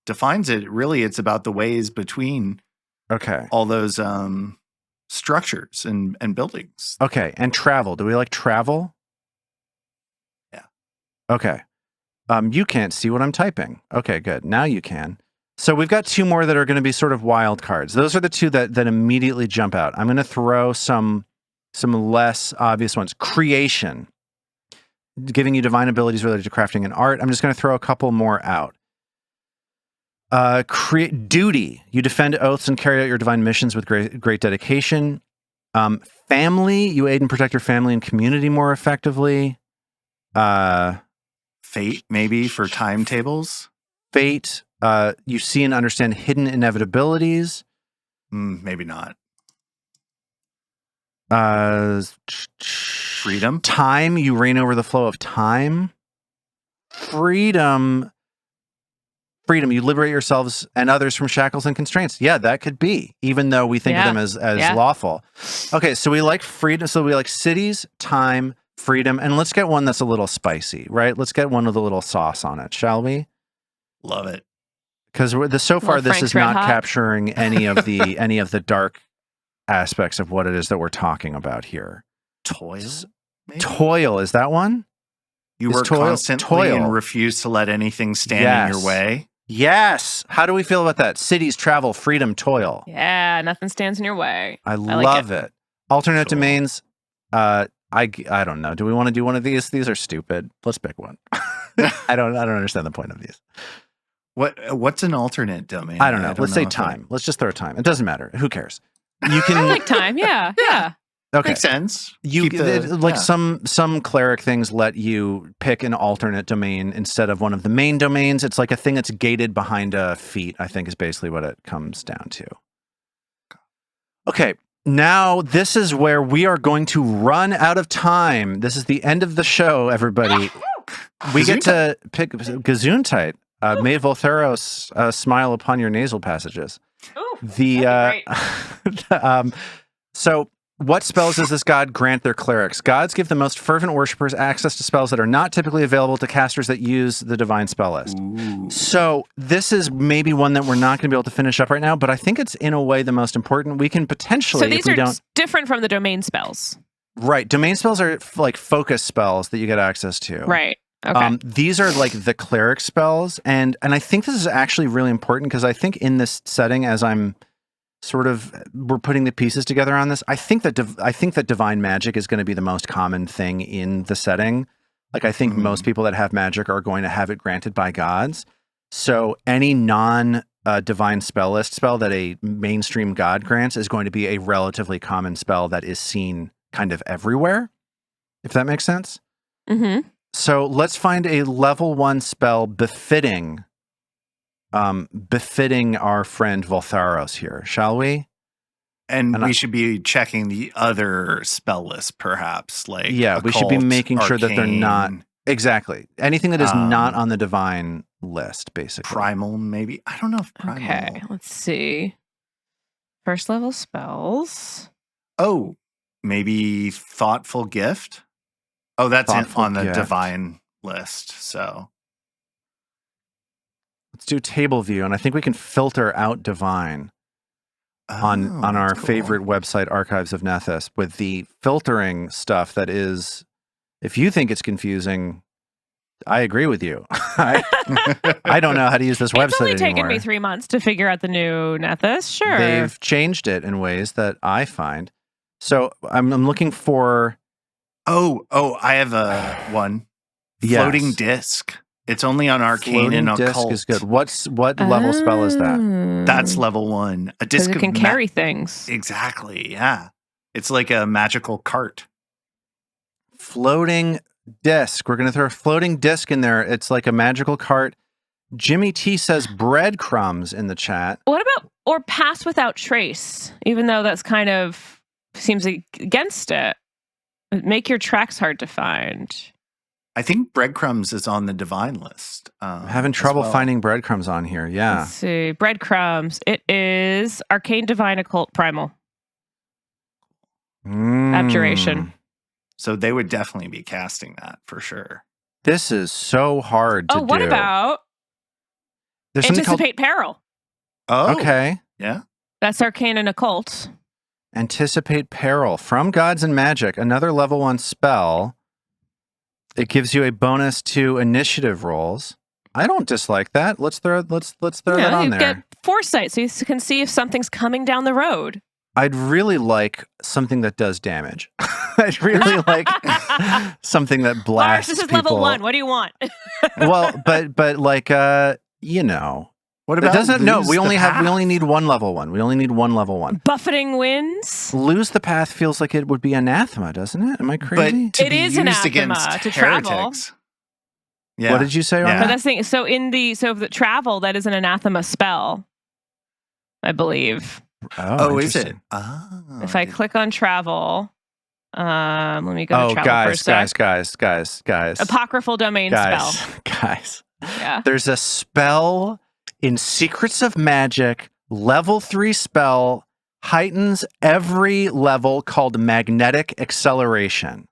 defines it, really, it's about the ways between Okay. all those structures and buildings. Okay. And travel. Do we like travel? Yeah. Okay. You can't see what I'm typing. Okay, good. Now you can. So we've got 2 more that are going to be sort of wild cards. Those are the 2 that immediately jump out. I'm going to throw some less obvious ones. Creation, giving you divine abilities related to crafting and art. I'm just going to throw a couple more out. Duty, you defend oaths and carry out your divine missions with great dedication. Family, you aid and protect your family and community more effectively. Fate, maybe for timetables. Fate, you see and understand hidden inevitabilities. Maybe not. Freedom. Time, you reign over the flow of time. Freedom, you liberate yourselves and others from shackles and constraints. Yeah, that could be, even though we think of them as lawful. Okay, so we like freedom. So we like cities, time, freedom, and let's get one that's a little spicy, right? Let's get one with a little sauce on it, shall we? Love it. Because so far this Frank's is Red not Hot. capturing any of the dark aspects of what it is that we're talking about here. Toil? Maybe? Toil, is that one? You Is work constantly and refuse to let anything stand in your way. Yes. How do we feel about that? Cities, travel, freedom, toil. Yeah, nothing stands in your way. I like love it. Alternate Cool. domains. I don't know. Do we want to do one of these? These are stupid. Let's pick one. I don't understand the point of these. What's an alternate domain? I don't know. Let's say time. Let's just throw time. It doesn't matter. Who cares? You can I like time. Yeah. okay. Makes sense. Some cleric things let you pick an alternate domain instead of one of the main domains. It's like a thing that's gated behind a feat, I think is basically what it comes down to. Okay, now this is where we are going to run out of time. This is the end of the show, everybody. We get to pick Gesundheit. May Voltheros smile upon your nasal passages. Ooh, So what spells does this god grant their clerics? Gods give the most fervent worshippers access to spells that are not typically available to casters that use the divine spell list. Ooh. So this is maybe one that we're not going to be able to finish up right now, but I think it's in a way the most important. We can potentially, So these are different from the domain spells. Right. Domain spells are like focus spells that you get access to. Right. Okay. These are like the cleric spells. And I think this is actually really important because I think in this setting, as we're putting the pieces together on this, I think that divine magic is going to be the most common thing in the setting. Like I think most people that have magic are going to have it granted by gods. So any non-divine spell list spell that a mainstream god grants is going to be a relatively common spell that is seen kind of everywhere, if that makes sense. Mm-hmm. So let's find a level 1 spell befitting our friend Voltharos here, shall we? And we should be checking the other spell list, perhaps. Like we should be making sure that they're not arcane, exactly anything that is not on the divine list, basically. primal, maybe. I don't know if primal. Okay, let's see. First level spells. Oh, maybe thoughtful gift. Oh, that's on the divine list. So let's do table view, and I think we can filter out divine on our favorite website, Archives of Nethys, with the filtering stuff that is. If you think it's confusing, I agree with you. I don't know how to use this website It's only taken anymore. me 3 months to figure out the new Nethys. Sure, They've changed it in ways that I find. So I'm looking for. Oh, I have a one. Yes. Floating disc. It's only on arcane and Floating occult. disc is good. What level spell is that? That's level 1. A disc it can carry things. Exactly. Yeah. It's like a magical cart. Floating disc. We're going to throw a floating disc in there. It's like a magical cart. Jimmy T says breadcrumbs in the chat. What about or pass without trace? Even though that's kind of seems against it. Make your tracks hard to find. I think breadcrumbs is on the divine list. I'm having trouble finding breadcrumbs on here. Yeah. Let's see. Breadcrumbs. It is Arcane Divine Occult Primal. Abjuration. So they would definitely be casting that for sure. This is so hard to do. Oh, what about There's Anticipate Peril? Oh, okay. Yeah. That's Arcane and Occult. Anticipate Peril. From Gods and Magic, another level 1 spell. It gives you a bonus to initiative rolls. I don't dislike that. Let's throw that on there. Get foresight so you can see if something's coming down the road. I'd really like something that does damage. I'd really like something that blasts Lars, this is people. level 1. What do you want? Well, but like you know. What about we only need one level 1. We only need one level 1. Buffeting winds. Lose the path feels like it would be anathema, doesn't it? Am I crazy? But to it be is used anathema against to travel. heretics. Yeah. What did you say? Yeah. But that's the thing. So the travel, that is an anathema spell, I believe. Oh, is it? interesting. Oh, If I click on travel, let me go to travel for a sec. guys. Apocryphal domain spell. Guys. Yeah. There's a spell in Secrets of Magic, level 3 spell, heightens every level called Magnetic Acceleration.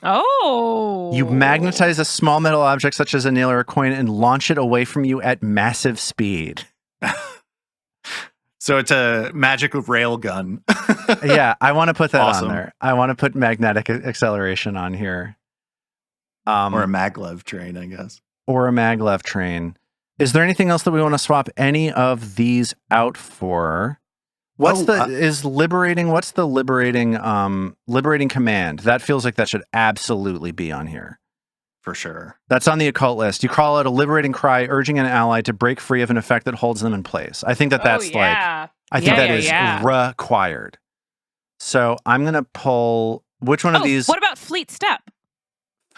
Oh. You magnetize a small metal object such as a nail or a coin and launch it away from you at massive speed. So it's a magic rail gun. Yeah, I want to put that Awesome. on there. I want to put Magnetic Acceleration on here. Or a maglev train, I guess. Or a maglev train. Is there anything else that we want to swap any of these out for? What's the liberating command? That feels like that should absolutely be on here. For sure. That's on the occult list. You call it a liberating cry, urging an ally to break free of an effect that holds them in place. I think that's required. So I'm going to pull, which one of these? What about Fleet Step?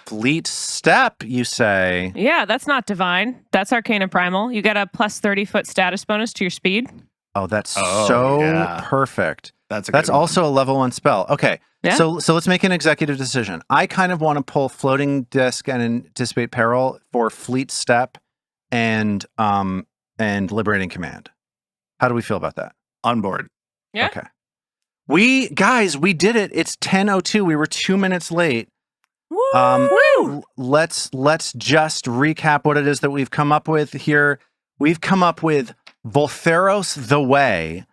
Fleet Step, you say? Yeah, that's not divine. That's Arcane and Primal. You get a plus 30-foot status bonus to your speed. Oh, that's yeah. perfect. That's also a level 1 spell. Okay. Yeah. So let's make an executive decision. I kind of want to pull Floating Disc and Anticipate Peril for Fleet Step and Liberating Command. How do we feel about that? On board. Yeah. Okay. We did it. It's 10:02. We were 2 minutes late. Woo! Let's just recap what it is that we've come up with here. We've come up with Voltheros the Way,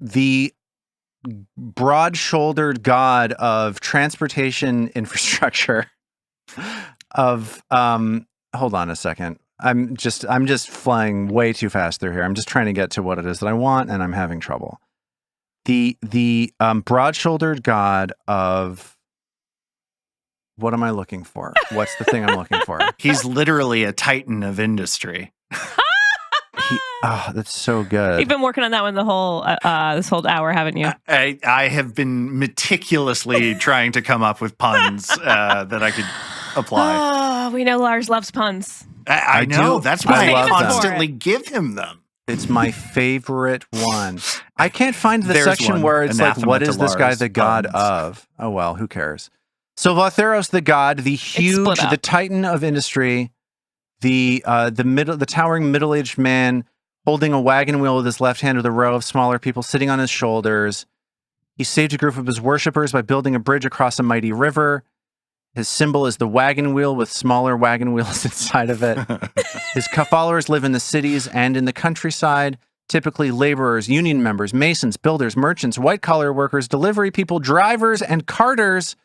the broad-shouldered god of transportation infrastructure. Hold on a second. I'm just flying way too fast through here. I'm just trying to get to what it is that I want, and I'm having trouble. The broad-shouldered god of, what am I looking for? What's the thing I'm looking for? He's literally a titan of industry. That's so good. You've been working on that one the whole this whole hour, haven't you? I have been meticulously trying to come up with puns that I could apply. Oh, we know Lars loves puns. I know. do. That's why I I constantly give him them. It's my favorite one. I can't find the There's section one. where it's like, Anathema what to is this guy Lars the god puns. of? Oh, well, who cares? So Voltheros the god, the huge, split up. the titan of industry, the towering middle-aged man holding a wagon wheel with his left hand with a row of smaller people sitting on his shoulders. He saved a group of his worshippers by building a bridge across a mighty river. His symbol is the wagon wheel with smaller wagon wheels inside of it. His followers live in the cities and in the countryside, typically laborers, union members, masons, builders, merchants, white-collar workers, delivery people, drivers, and carters.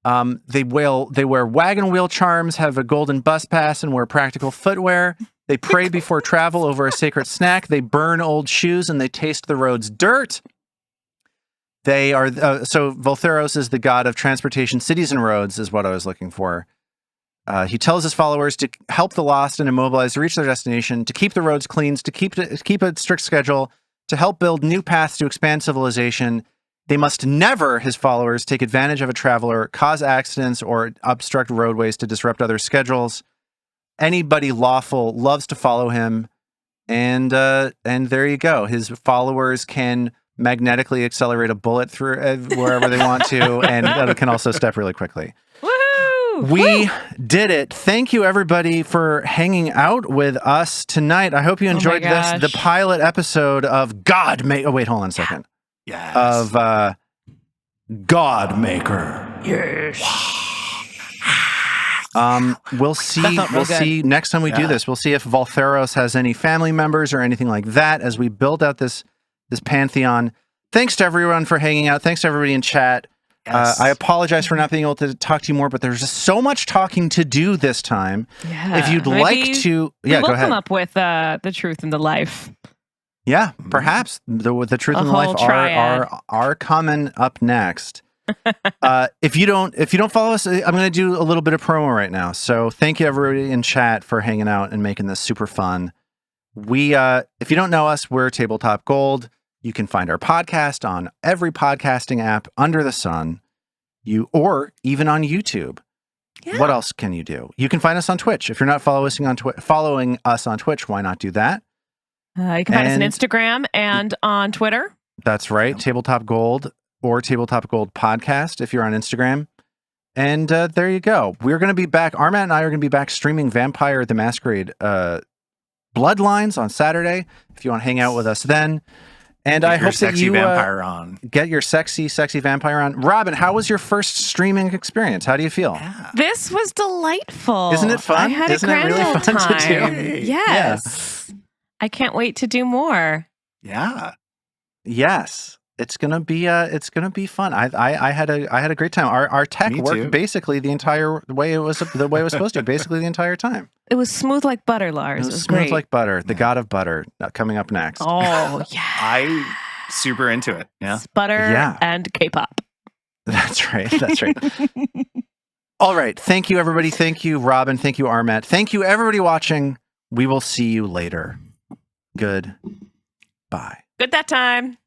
They wear wagon wheel charms, have a golden bus pass, and wear practical footwear. They pray before travel over a sacred snack. They burn old shoes, and they taste the road's dirt. They are so Voltheros is the god of transportation, cities, and roads, is what I was looking for. He tells his followers to help the lost and immobilized to reach their destination, to keep the roads clean, to keep a strict schedule, to help build new paths to expand civilization. They must never, his followers, take advantage of a traveler, cause accidents, or obstruct roadways to disrupt other schedules. anybody lawful loves to follow him. And there you go. His followers can magnetically accelerate a bullet through wherever they want to, and can also step really quickly. Woohoo! We did it. Thank you, everybody, for hanging out with us tonight. I hope you enjoyed this, the pilot episode of GODMAKER. Oh, wait, hold on a second. Yes. Of GODMAKER. Yes. We'll see next time we do this. We'll see if Voltheros has any family members or anything like that as we build out this pantheon. Thanks to everyone for hanging out. Thanks to everybody in chat. Yes. I apologize for not being able to talk to you more, but there's just so much talking to do this time. Yeah. If you'd like to, go ahead. Come up with the truth and the life. Yeah, perhaps the truth and the life are coming up next. If you don't follow us, I'm going to do a little bit of promo right now. So thank you everybody in chat for hanging out and making this super fun. If you don't know us, we're Tabletop Gold. You can find our podcast on every podcasting app under the sun, or even on YouTube. Yeah. What else can you do? You can find us on Twitch. If you're not following us on Twitch, why not do that? You can find us on Instagram and on Twitter. That's right, Tabletop Gold or Tabletop Gold Podcast if you're on Instagram. And there you go. We're going to be back. Armat and I are going to be back streaming Vampire the Masquerade Bloodlines on Saturday if you want to hang out with us then. And I hope that you get your sexy vampire on. Robin, how was your first streaming experience? How do you feel? Yeah. This was delightful. Isn't it fun? I had Isn't a grand it really old fun time. to do? Yes. Yeah. I can't wait to do more. Yeah. Yes. It's gonna be fun. I had a great time. Our tech worked basically the entire way it was supposed to, basically the entire time. It was smooth like butter, Lars. It was smooth great. like butter. The god of butter coming up next. Oh yeah. I'm super into it. Yeah. It's butter and K-pop. That's right. That's right. All right. Thank you, everybody. Thank you, Robin. Thank you, Armat. Thank you, everybody watching. We will see you later. Good. Bye. Good that time.